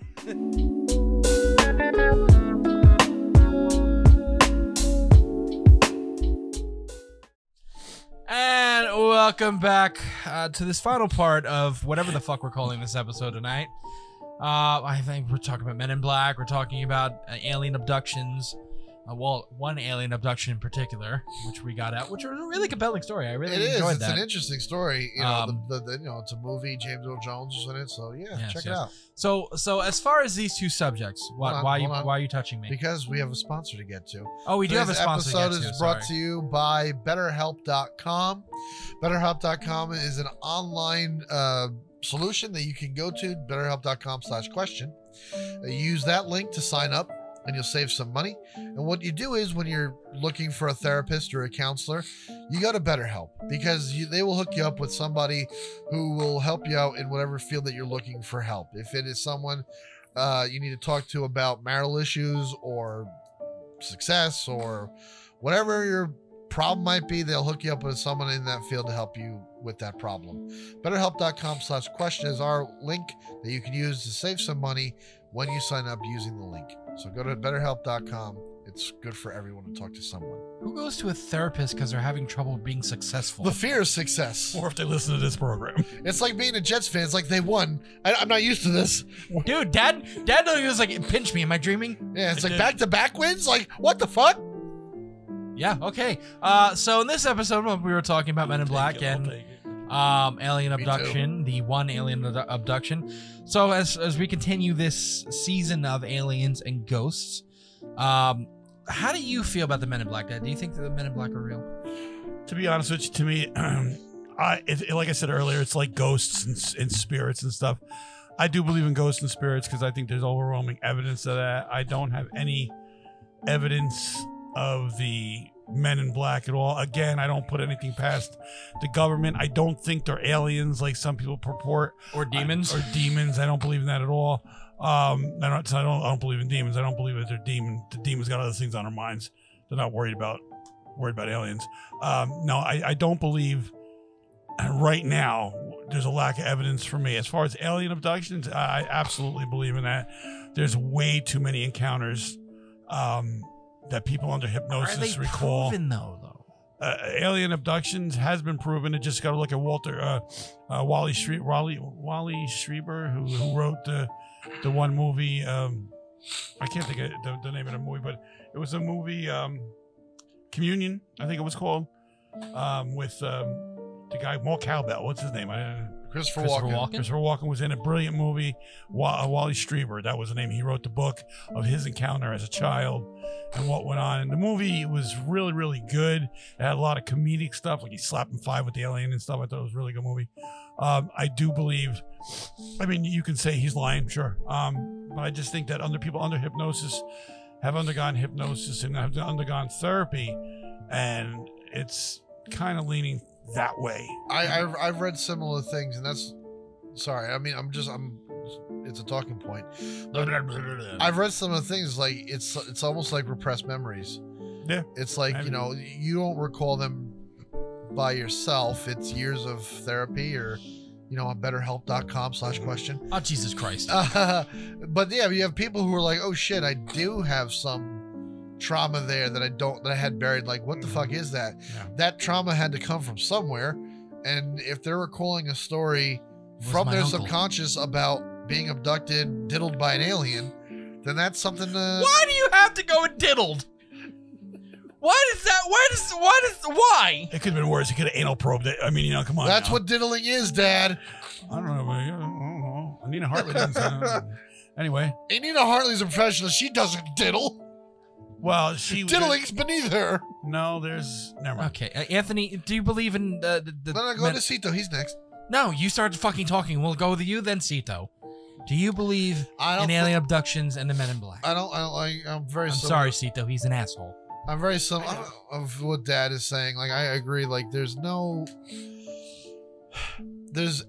And welcome back to this final part of whatever the fuck we're calling this episode tonight. I think we're talking about Men in Black. We're talking about alien abductions. Well, one alien abduction in particular, which we got at, which was a really compelling story. I really enjoyed that. It's an interesting story. You know, you know, it's a movie. James Earl Jones was in it, so check it out. So as far as these two subjects, why are you touching me? Because we have a sponsor to get to. Oh, we do have a sponsor to get to. This episode is brought to you by BetterHelp.com. BetterHelp.com is an online solution that you can go to, BetterHelp.com/question. Use that link to sign up, and you'll save some money. And what you do is when you're looking for a therapist or a counselor, you go to BetterHelp because they will hook you up with somebody who will help you out in whatever field that you're looking for help. If it is someone you need to talk to about marital issues or success or whatever your problem might be, they'll hook you up with someone in that field to help you with that problem. BetterHelp.com/question is our link that you can use to save some money when you sign up using the link. So go to BetterHelp.com. It's good for everyone to talk to someone. Who goes to a therapist because they're having trouble being successful? The fear of success. Or if they listen to this program. It's like being a Jets fan. It's like they won. I'm not used to this. Dude, Dad was like, pinch me. Am I dreaming? Yeah, it's like back-to-back wins? Like, what the fuck? Yeah, okay. So in this episode, we were talking about Men in Black, and Alien abduction, the one alien abduction. So as we continue this season of aliens and ghosts, how do you feel about the Men in Black? Do you think that the Men in Black are real? To be honest with you, to me, like I said earlier, it's like ghosts and spirits and stuff. I do believe in ghosts and spirits because I think there's overwhelming evidence of that. I don't have any evidence of the Men in Black at all. Again, I don't put anything past the government. I don't think they're aliens like some people purport. Or demons. Or demons. I don't believe in that at all. I don't believe in demons. I don't believe that they're demons. The demons got other things on their minds. They're not worried about aliens. No, I don't believe right now there's a lack of evidence for me. As far as alien abductions, I absolutely believe in that. There's way too many encounters that people under hypnosis recall. Are they proven though? Alien abductions has been proven. It just got to look at Wally Schreiber, who wrote the one movie. I can't think of the name of the movie, but it was a movie, Communion, I think it was called, with the guy, More Cowbell. What's his name? Christopher Walken. Christopher Walken was in a brilliant movie. Wally Schreiber, that was the name. He wrote the book of his encounter as a child and what went on. And the movie was really, really good. It had a lot of comedic stuff, like he slapped him 5 with the alien and stuff. I thought it was a really good movie. I do believe, I mean, you can say he's lying, sure. But I just think that people under hypnosis have undergone hypnosis and have undergone therapy, and it's kind of leaning that way. I've read similar things, and that's sorry. I mean, it's a talking point. I've read some of the things like it's almost like repressed memories. Yeah, it's like you don't recall them by yourself. It's years of therapy or on betterhelp.com/question. Oh, Jesus Christ. But yeah, you have people who are like, oh shit, I do have some trauma there that I had buried. Like, what the fuck is that? Yeah. That trauma had to come from somewhere. And if they're recalling a story from their subconscious about being abducted, diddled by an alien, then that's something Why do you have to go and diddled? Why is that? Why? It could have been worse. He could have anal probed it. I mean, come on. That's what diddling is, Dad. I don't know. I don't know. Nina Hartley doesn't. Anyway. Nina Hartley's a professional. She doesn't diddle. Well, diddling's beneath her. No, there's never mind. Okay, Anthony, do you believe in the? No, go to Cito. He's next. No, you started fucking talking. We'll go with you, then Cito. Do you believe in alien abductions and the Men in Black? I'm very. I'm sorry, Cito. He's an asshole. I'm very similar of what Dad is saying. Like, I agree. Like, there's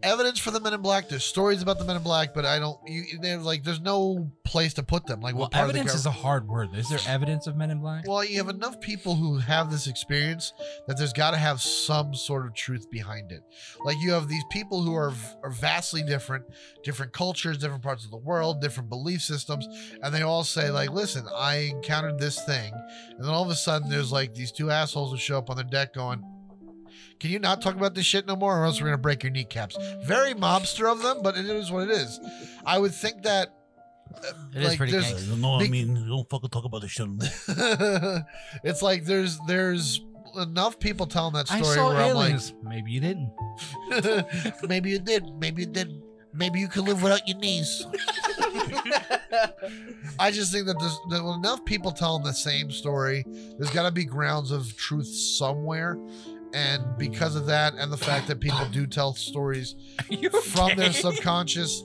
evidence for the Men in Black. There's stories about the Men in Black, but there's no place to put them. Like, well, what part evidence of the is a hard word. Is there evidence of Men in Black? Well, you have enough people who have this experience that there's got to have some sort of truth behind it. Like, you have these people who are vastly different cultures, different parts of the world, different belief systems, and they all say, like, listen, I encountered this thing, and then all of a sudden there's like these two assholes who show up on their deck going, can you not talk about this shit no more, or else we're going to break your kneecaps? Very mobster of them, but it is what it is. I would think that it is pretty gangster. No, I mean, don't fucking talk about this shit. It's like there's enough people telling that story I saw where aliens. I'm like, maybe you didn't. Maybe you did. Maybe you did. Maybe you could live without your knees. I just think that there's enough people telling the same story. There's got to be grounds of truth somewhere. And because of that, and the fact that people do tell stories from their subconscious,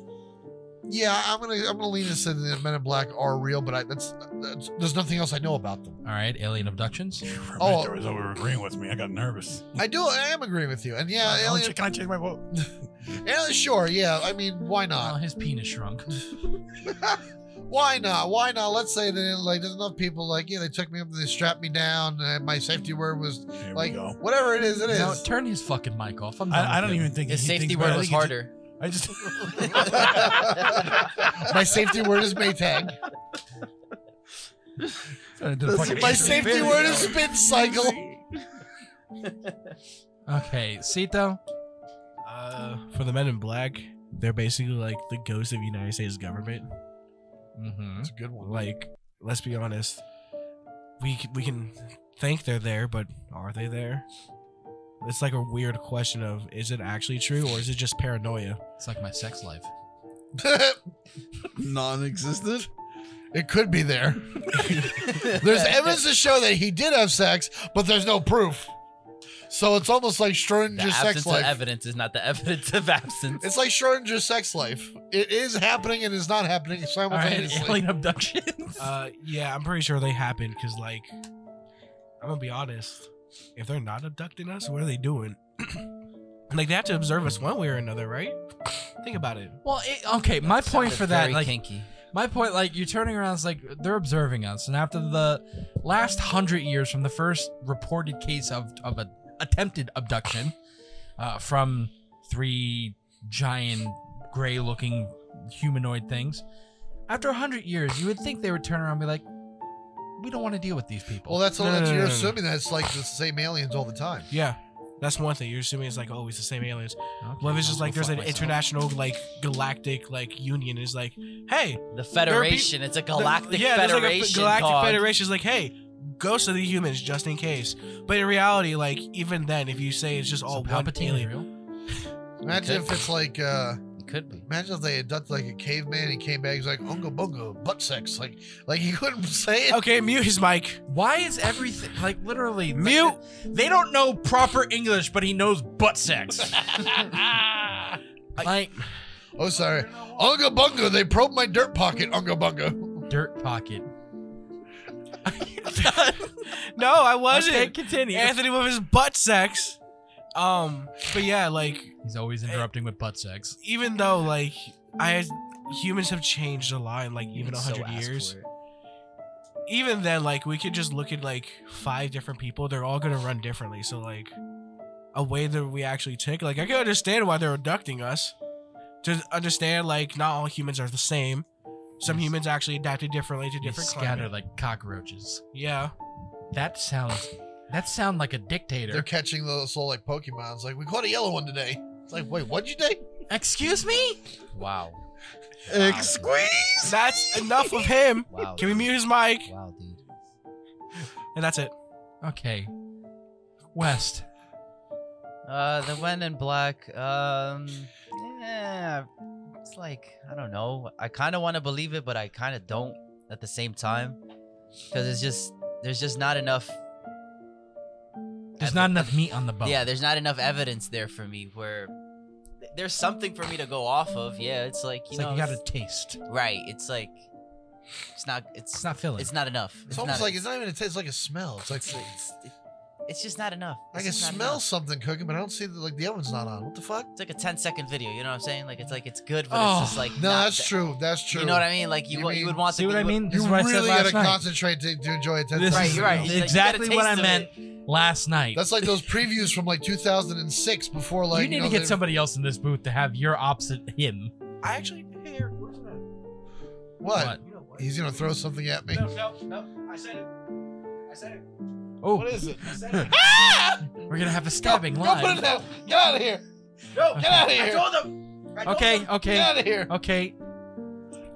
yeah, I'm gonna lean and say that the Men in Black are real, but there's nothing else I know about them. All right, alien abductions. Oh, they were agreeing with me. I got nervous. I am agreing with you, and yeah, alien. Can I change my vote? Sure, yeah. I mean, why not? Oh, his penis shrunk. Why not? Why not? Let's say that like there's enough people like, yeah, they took me up and they strapped me down and my safety word was like whatever it is, it is. No, turn his fucking mic off. I don't even think his safety word was harder. I just my safety word is Maytag. My safety word is spin cycle. Okay, Cito. For the Men in Black, they're basically like the ghost of the United States government. That's a good one. Like, let's be honest. We can think they're there, but are they there? It's like a weird question of, is it actually true or is it just paranoia? It's like my sex life. Non-existent. It could be there. There's evidence to show that he did have sex, but there's no proof. So it's almost like The Schrodinger's sex absence of life. evidence is not the evidence of absence. It's like Schrodinger's sex life. It is happening and is not happening simultaneously. Alien abductions. Yeah, I'm pretty sure they happened because, like, I'm gonna be honest. If they're not abducting us, what are they doing? Like, they have to observe us one way or another, right? Think about it. Well, okay. My point for that, Very like, kinky. my point, like, you're turning around. It's like they're observing us, and after the last 100 years from the first reported case of an attempted abduction from 3 giant gray-looking humanoid things, after 100 years, you would think they would turn around and be like, we don't want to deal with these people. Well, that's all. No, You're no. assuming that it's like the same aliens all the time. Yeah, that's one thing. You're assuming it's like always the same aliens. Okay, What if it's just I'll like go there's fuck an myself. international, like, galactic, like, union is like, hey, The Federation. It's a galactic there's like a federation. galactic dog. federation is like, hey, go study humans just in case. But in reality, like, even then, if you say it's just all So one Palpatine alien, real? Imagine if it's like, It could be. imagine if they abducted like a caveman. He came back. He's like, "Unga bunga, butt sex." Like he couldn't say it. okay, mute his mic. Why is everything like literally Mute. They don't know proper English, but he knows butt sex. Like Oh, sorry. Unga bunga. They probed my dirt pocket. Unga bunga. dirt pocket. No, I wasn't. Okay, continue. Anthony with his butt sex. But yeah, like, He's always interrupting with butt sex. even though, like, humans have changed a lot in, like, even 100 years. Even then, like, we could just look at, like, 5 different people. They're all gonna run differently. So, like, a way that we actually take, like, I can understand why they're abducting us. To understand, like, not all humans are the same. Some humans actually adapted differently to They different scatter climate. like cockroaches. Yeah. That sounds like a dictator. They're catching those little like Pokemon. It's like we caught a yellow one today. It's like, wait, what'd you say? Excuse me? Wow. Squeeze. That's enough of him. Wow. Can we mute his mic? Wow, dude. And that's it. Okay. West. The Men in Black. Yeah. It's like, I don't know. I kind of want to believe it, but I kind of don't at the same time. Because there's just not enough. There's not enough meat on the bone. Yeah, there's not enough evidence there for me where there's something for me to go off of. Yeah, it's like, It's like you got to taste. Right. It's like, it's not filling. It's not enough. It's almost like it's not even a taste. It's like a smell. It's like it's just not enough. I can smell something cooking, but I don't see that like the oven's not on. What the fuck? It's like a 10-second video. You know what I'm saying? Like it's good, but Oh. it's just like No, not that's true. That's true. You know what I mean? Like you would want See to what I mean? This You is what I said really last gotta night. concentrate to enjoy it. This is Right. You exactly gotta what I taste meant last night. That's like those previews from like 2006 before like you need to get somebody else in this booth to have your opposite him. I actually, hey, Eric, where's that? What? You know what? He's gonna throw something at me. No. I said it. Oh, What is it? we're gonna have a stabbing Go live. put it down. Get out of here. No, Get out of here. I told him. Okay, Get okay, out of here. okay.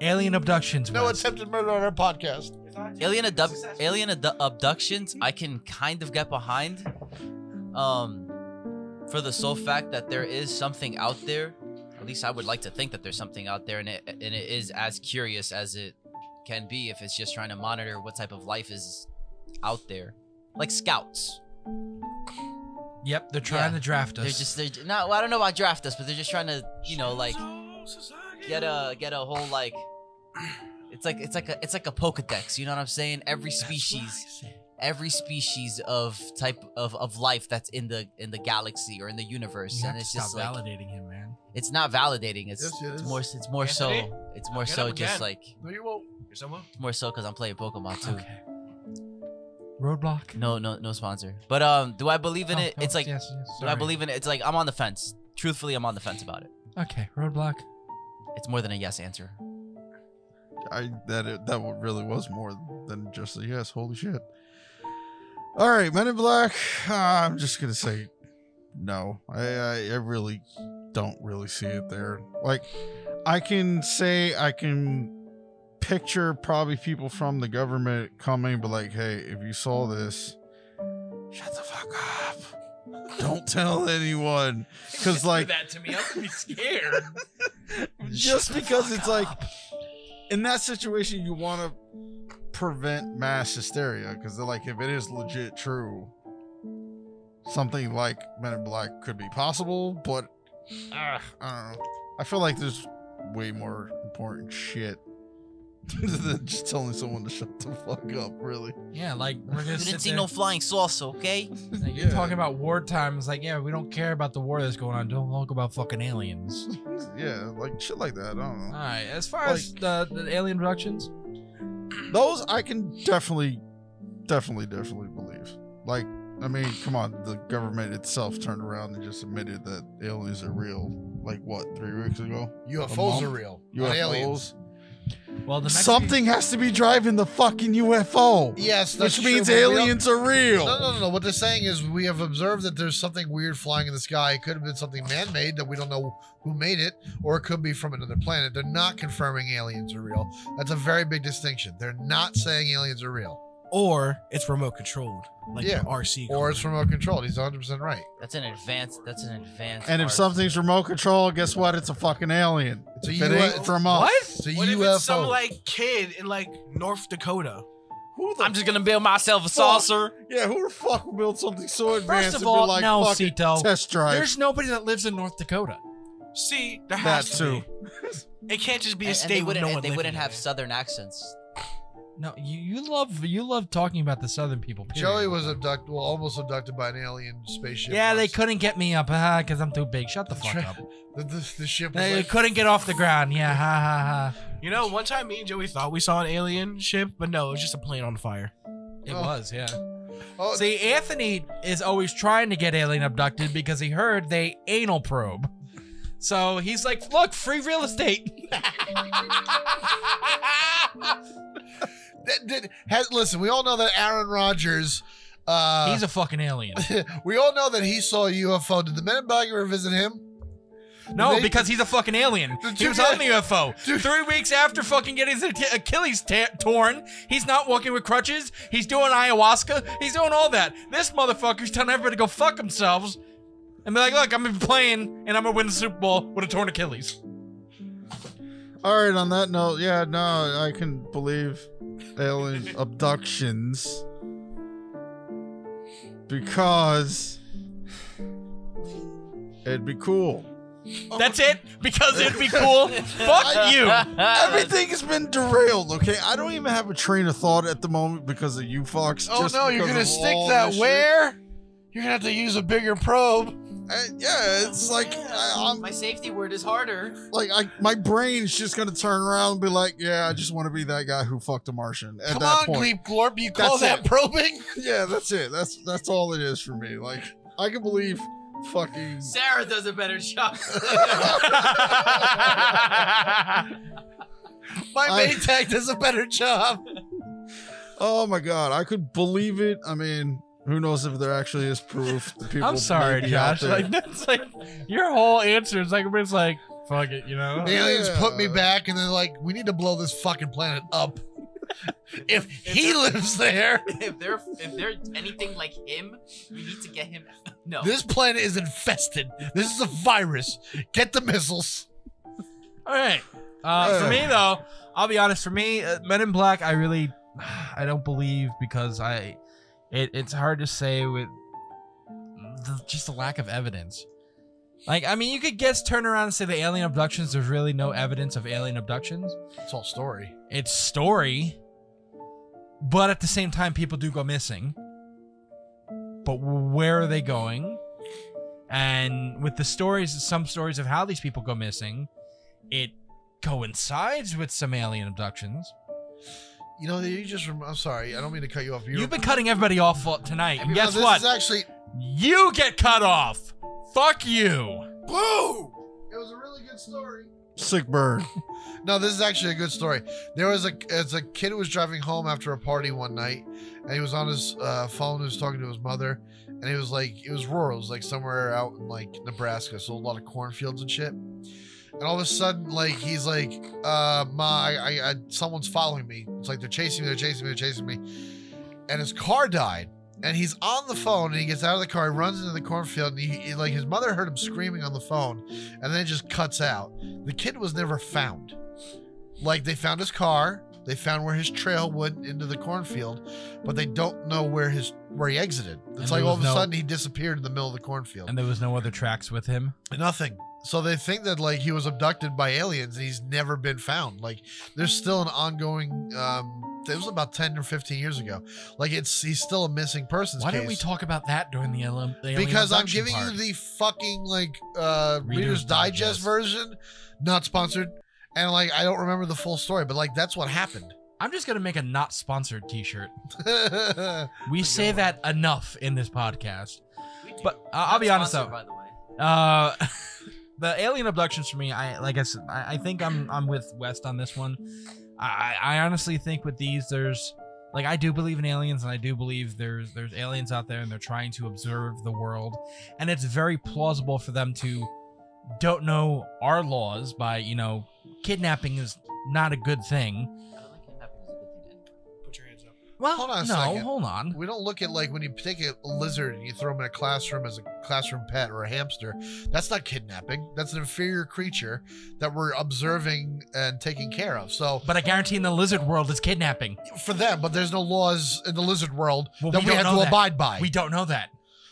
Alien abductions. No Wes. attempted murder on our podcast. alien abductions. I can kind of get behind, for the sole fact that there is something out there. At least I would like to think that there's something out there, and it is as curious as it can be if it's just trying to monitor what type of life is out there, like scouts. Yep, they're trying to draft us. They're not. Well, I don't know about draft us, but they're just trying to, like, get a whole like. It's like a Pokedex. You know what I'm saying? Every species of type of life that's in the galaxy or in the universe, You and have it's to just stop like validating him, man. it's not validating. It's Yes, it is. it's more so Anthony? it's more Get so up just again. like No, you won't. Here's someone. more so because I'm playing Pokemon too. Okay. Roadblock. No sponsor. But do I believe in it? Oh, It's like yes, do I sorry. believe in it? It's like I'm on the fence. Truthfully, I'm on the fence about it. Okay, roadblock. It's more than a yes answer. That really was more than just a yes. Holy shit. All right, Men in Black. I'm just gonna say no. I really don't really see it there. Like, I can say I can picture probably people from the government coming, but like, hey, if you saw this, shut the fuck up. Don't tell anyone. Because, like, that to me, I'm gonna be scared. just because it's like, in that situation, you want to prevent mass hysteria. Because, like, if it is legit true, something like Men in Black could be possible. But, I don't know. I feel like there's way more important shit than just telling someone to shut the fuck up, really. Yeah, like, we're gonna You sit didn't see there. no flying saucer, okay? Like, you're talking about wartime. It's like, yeah, we don't care about the war that's going on. Don't talk about fucking aliens. Yeah, like shit like that. I don't know. All right, as far as the alien abductions, Those I can definitely believe. Like, I mean, come on, the government itself turned around and just admitted that aliens are real. Like what, 3 weeks ago? UFOs are real. Not aliens. well, the next Something has to be driving the fucking UFO. Yes, that's which means true, but we don't- aliens are real. No. What they're saying is we have observed that there's something weird flying in the sky. It could have been something man-made that we don't know who made it, or it could be from another planet. They're not confirming aliens are real. That's a very big distinction. They're not saying aliens are real. Or it's remote controlled, like Yeah. the RC. Or it's remote controlled. He's 100% right. That's an advanced. And if something's remote control, guess what? It's a fucking alien. It's a If it ain't from us. What? It's a What if UFO. it's some like kid in like North Dakota? I'm just gonna build myself a saucer. Yeah, who the fuck will build something so advanced First of and all, be like, no, fucking Cito. test drive? There's nobody that lives in North Dakota. See, there has That to too. be. It can't just be a And state with no one they living wouldn't in have it. southern accents. No, you love talking about the southern people. Period. Joey was almost abducted by an alien spaceship. Yeah, they once. couldn't get me up because I'm too big. Shut the fuck up. The ship was They like, couldn't get off the ground. Yeah, ha ha ha. You know, one time me and Joey thought we saw an alien ship, but no, it was just a plane on fire. It was, yeah. oh, See, Anthony is always trying to get alien abducted because he heard they anal probe. So he's like, look, free real estate. Listen, we all know that Aaron Rodgers. He's a fucking alien. We all know that he saw a UFO. Did the Men in Black ever visit him? No, They- because he's a fucking alien. He was on the UFO. 3 weeks after fucking getting his Achilles torn, he's not walking with crutches. He's doing ayahuasca. He's doing all that. This motherfucker's telling everybody to go fuck themselves and be like, look, I'm gonna be playing and I'm gonna win the Super Bowl with a torn Achilles. All right, on that note, yeah, no, I can believe alien abductions because it'd be cool. That's it? Because it'd be cool? Fuck you. Everything has been derailed, okay? I don't even have a train of thought at the moment because of you fucks. Oh just no, you're because gonna of stick all that this where? You're gonna have to use a bigger probe. Yeah, it's like My safety word is harder. my brain's just gonna turn around and be like, yeah, I just want to be that guy who fucked a Martian. At Come that on, point, Gleep Glorp, you call That's that it. probing? Yeah, that's it. That's all it is for me. Like, I can believe fucking. Sarah does a better job. My Maytag does a better job. Oh my god, I could believe it. I mean, who knows if there actually is proof? The people I'm sorry, may be out Josh. there. Like, that's like, your whole answer is like, everybody's like, fuck it, you know? The aliens Yeah. put me back, and they're like, "We need to blow this fucking planet up." If he lives there, if they're anything like him, we need to get him. No. this planet is infested. This is a virus. Get the missiles. All right. For me, though, I'll be honest. For me, Men in Black, I don't believe because it's hard to say with just a lack of evidence. Like, I mean, you could turn around and say the alien abductions, there's really no evidence of alien abductions. It's all story. It's story, but at the same time, people do go missing. But where are they going? And with the stories, some stories of how these people go missing, it coincides with some alien abductions. You know, you just. I'm sorry. I don't mean to cut you off. You've been cutting everybody off tonight. And guess this what? is actually. You get cut off. Fuck you. Boo! It was a really good story. Sick bird. No, this is actually a good story. There was a kid who was driving home after a party one night, and he was on his phone. He was talking to his mother, and he was like, it was rural. It was like somewhere out in like Nebraska, so a lot of cornfields and shit. And all of a sudden, like he's like, "Ma, someone's following me. It's like they're chasing me, and his car died. And he's on the phone, and he gets out of the car, he runs into the cornfield, and he like his mother heard him screaming on the phone, and then it just cuts out. The kid was never found. Like, they found his car, they found where his trail went into the cornfield, but they don't know where he exited. It's like all of a sudden he disappeared in the middle of the cornfield. And there was no other tracks with him? Nothing. So they think that like he was abducted by aliens and he's never been found. Like, there's still an ongoing it was about 10 or 15 years ago. Like, he's still a missing persons Why case. didn't we talk about that during the alien Because I'm abduction giving part? you the fucking like Reader's Digest version, not sponsored, and like I don't remember the full story, but like that's what happened. I'm just gonna make a not sponsored T-shirt. We say that enough in this podcast, but I'll be honest though. By the way. The alien abductions for me, I think I'm with West on this one. I honestly think with these, there's like, I do believe in aliens, and I do believe there's aliens out there, and they're trying to observe the world, and it's very plausible for them to don't know our laws by, you know, kidnapping is not a good thing. Put your hands up. Well, Hold on a no, second. hold on. We don't look at like when you take a lizard and you throw him in a classroom as a classroom pet or a hamster. That's not kidnapping. That's an inferior creature that we're observing and taking care of. So, But I guarantee in the lizard world it's kidnapping. for them, but there's no laws in the lizard world Well, that we don't have know to that. abide by. We don't know that.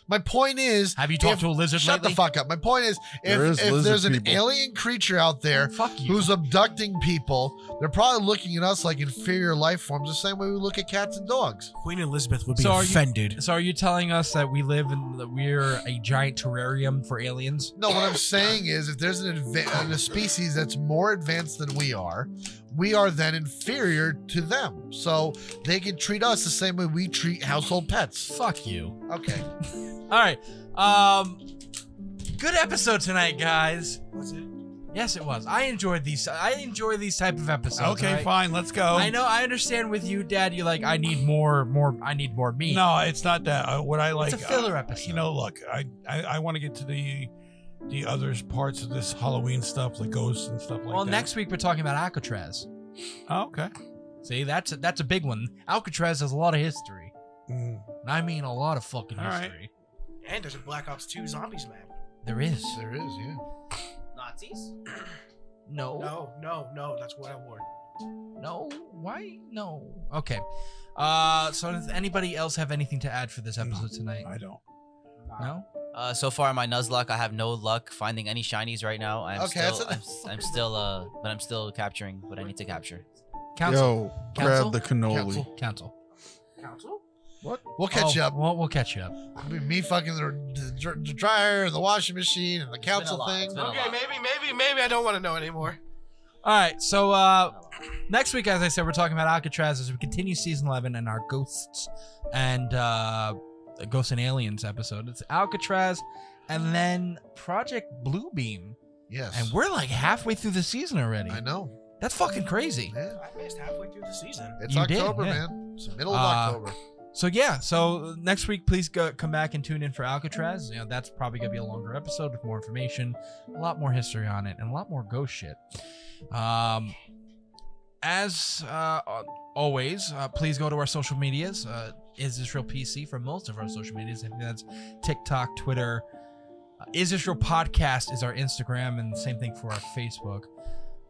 My point is, Have you talked to a lizard Shut lately? the fuck up. My point is, There is if lizard there's an people. alien creature out there Fuck you. who's abducting people, they're probably looking at us like inferior life forms, the same way we look at cats and dogs. Queen Elizabeth would be So are you- offended. So are you telling us that we're a giant terrarium for aliens? No, what I'm saying is, if there's a species that's more advanced than we are then inferior to them. So they can treat us the same way we treat household pets. Fuck you. Okay. All right. Good episode tonight, guys. Was it? Yes, it was. I enjoy these type of episodes. Okay, right? fine. Let's go. I know. I understand with you, Dad. You're like, I need more meat. No, it's not that. What I like. It's a filler episode. You know, look, I want to get to the other parts of this Halloween stuff, like ghosts and stuff like Well, that. next week we're talking about Alcatraz. Oh, okay. See, that's a big one. Alcatraz has a lot of history. Mm. And I mean a lot of fucking All right. history. And there's a Black Ops 2 Zombies map. There is. There is, yeah. Nazis? No. No, that's what I wore. No. Why? No. Okay. So does anybody else have anything to add for this episode tonight? I don't. No? So far in my Nuzlocke, I have no luck finding any shinies right now. I'm still capturing what I need to capture. Council. Yo, grab the cannoli. Council. What? We'll catch you up. Well, we'll catch you up. Me fucking the dryer, the washing machine, and the council thing. Okay, maybe I don't want to know anymore. All right. So next week, as I said, we're talking about Alcatraz as we continue season 11 and our ghosts and Ghosts and Aliens episode. It's Alcatraz and then Project Bluebeam. Yes. And we're like halfway through the season already. I know. That's fucking crazy. Yeah. I missed halfway through the season. It's You did, October, yeah. man. It's the middle of October. So yeah, so next week, please come back and tune in for Alcatraz. You know, that's probably gonna be a longer episode with more information, a lot more history on it, and a lot more ghost shit. As always, please go to our social medias. Is This Real PC for most of our social medias? I think that's TikTok, Twitter. Is This Real Podcast is our Instagram, and the same thing for our Facebook.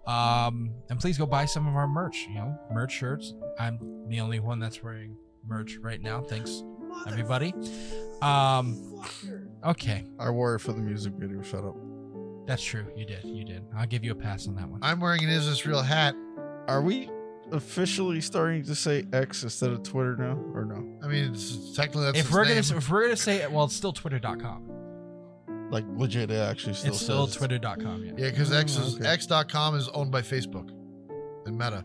And please go buy some of our merch. You know, merch shirts. I'm the only one that's wearing merch right now. Thanks, everybody. Okay. I wore it for the music video. Shut up. That's true. You did. I'll give you a pass on that one. I'm wearing an Is This Real hat. Are we officially starting to say X instead of Twitter now, or no? I mean, it's, technically that's If we're gonna say it, well, it's still twitter.com. Like legit, it actually still It's still says. twitter.com. Yeah. Yeah, because okay. X.com is owned by Facebook and Meta.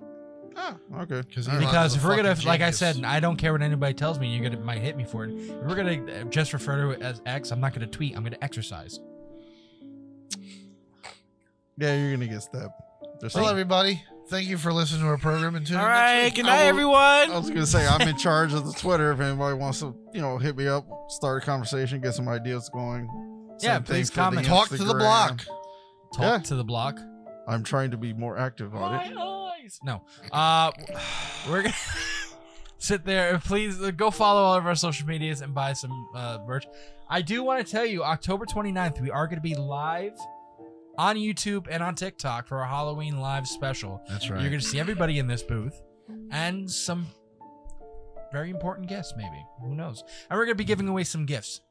Ah, okay. Because Because if we're gonna, like I said, I don't care what anybody tells me. You're gonna might hit me for it. If we're gonna just refer to it as X, I'm not gonna tweet. I'm gonna exercise. Yeah, you're gonna get stabbed. Just Well, saying. everybody, thank you for listening to our program and tuning All in next right, week. good night, everyone. I was gonna say I'm in charge of the Twitter. If anybody wants to, hit me up, start a conversation, get some ideas going. Yeah, Same thing please for the comment. Talk to the Instagram. block. Talk to the block. I'm trying to be more active on it. No. We're gonna. sit there and please go follow all of our social medias and buy some merch. I do want to tell you, October 29th, we are going to be live on YouTube and on TikTok for our Halloween live special. That's right. You're going to see everybody in this booth and some very important guests, maybe. Who knows? And we're going to be giving away some gifts.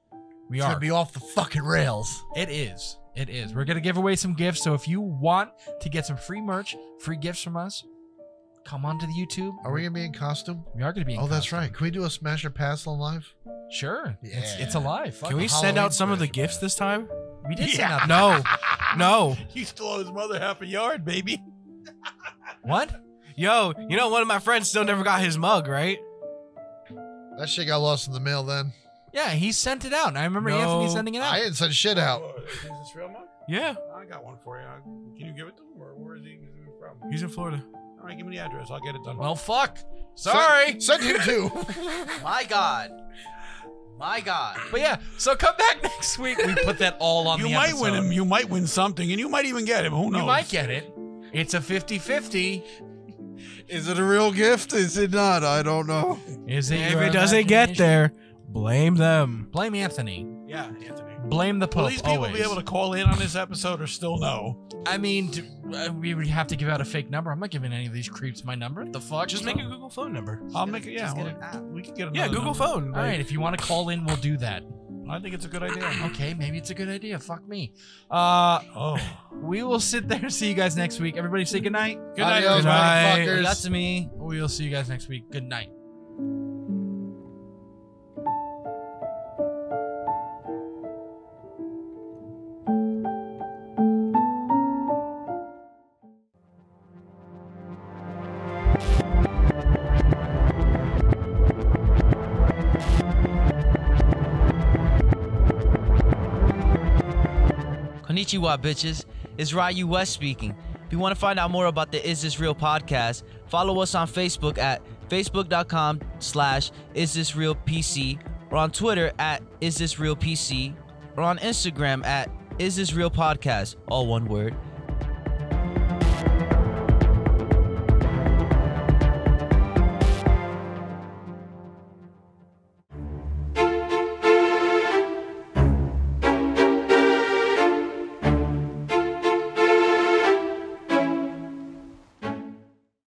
It's going to be off the fucking rails. It is. It is. We're going to give away some gifts. So if you want to get some free merch, free gifts from us, come on to the YouTube. Are we going to be in costume? We are going to be in costume. Oh, that's right. Can we do a Smash or Pass on live? Sure. Yeah. It's alive. Can we send out some of the gifts this time? We did send out. No. He stole his mother half a yard, baby. What? Yo, you know one of my friends still never got his mug, right? That shit got lost in the mail then. Yeah, he sent it out. I remember Anthony sending it out. I didn't send shit out. Is this real mug? Yeah. I got one for you. Can you give it to him, or where is he from? He's in Florida. All right, give me the address. I'll get it done. Well, fuck. Sorry. Send him too. My God. But yeah, so come back next week. We put that all on You the might episode. win him. You might win something, and you might even get him. Who knows? You might get it. It's a 50-50. Is it a real gift? Is it not? I don't know. Is it? If your it doesn't get imagination? there, blame them. Blame Anthony. Yeah, Anthony. Blame the Pope. Will these people always. be able to call in on this episode, or still no? I mean, we would have to give out a fake number. I'm not giving any of these creeps my number. What the fuck? Just make a Google phone number. I'll make it. Yeah, Just get an app. we can get another Yeah, Google number. phone. All right, if you want to call in, we'll do that. I think it's a good idea. Okay, maybe it's a good idea. Fuck me. Oh, We will sit there and see you guys next week. Everybody say good night. good night, Adios, everybody. motherfuckers. That's me. We will see you guys next week. Good night. Konnichiwa, bitches. It's Ryu West speaking. If you want to find out more about the Is This Real podcast, follow us on Facebook at facebook.com/isthisrealpc, or on Twitter at isthisrealpc, or on Instagram at isthisrealpodcast, all one word.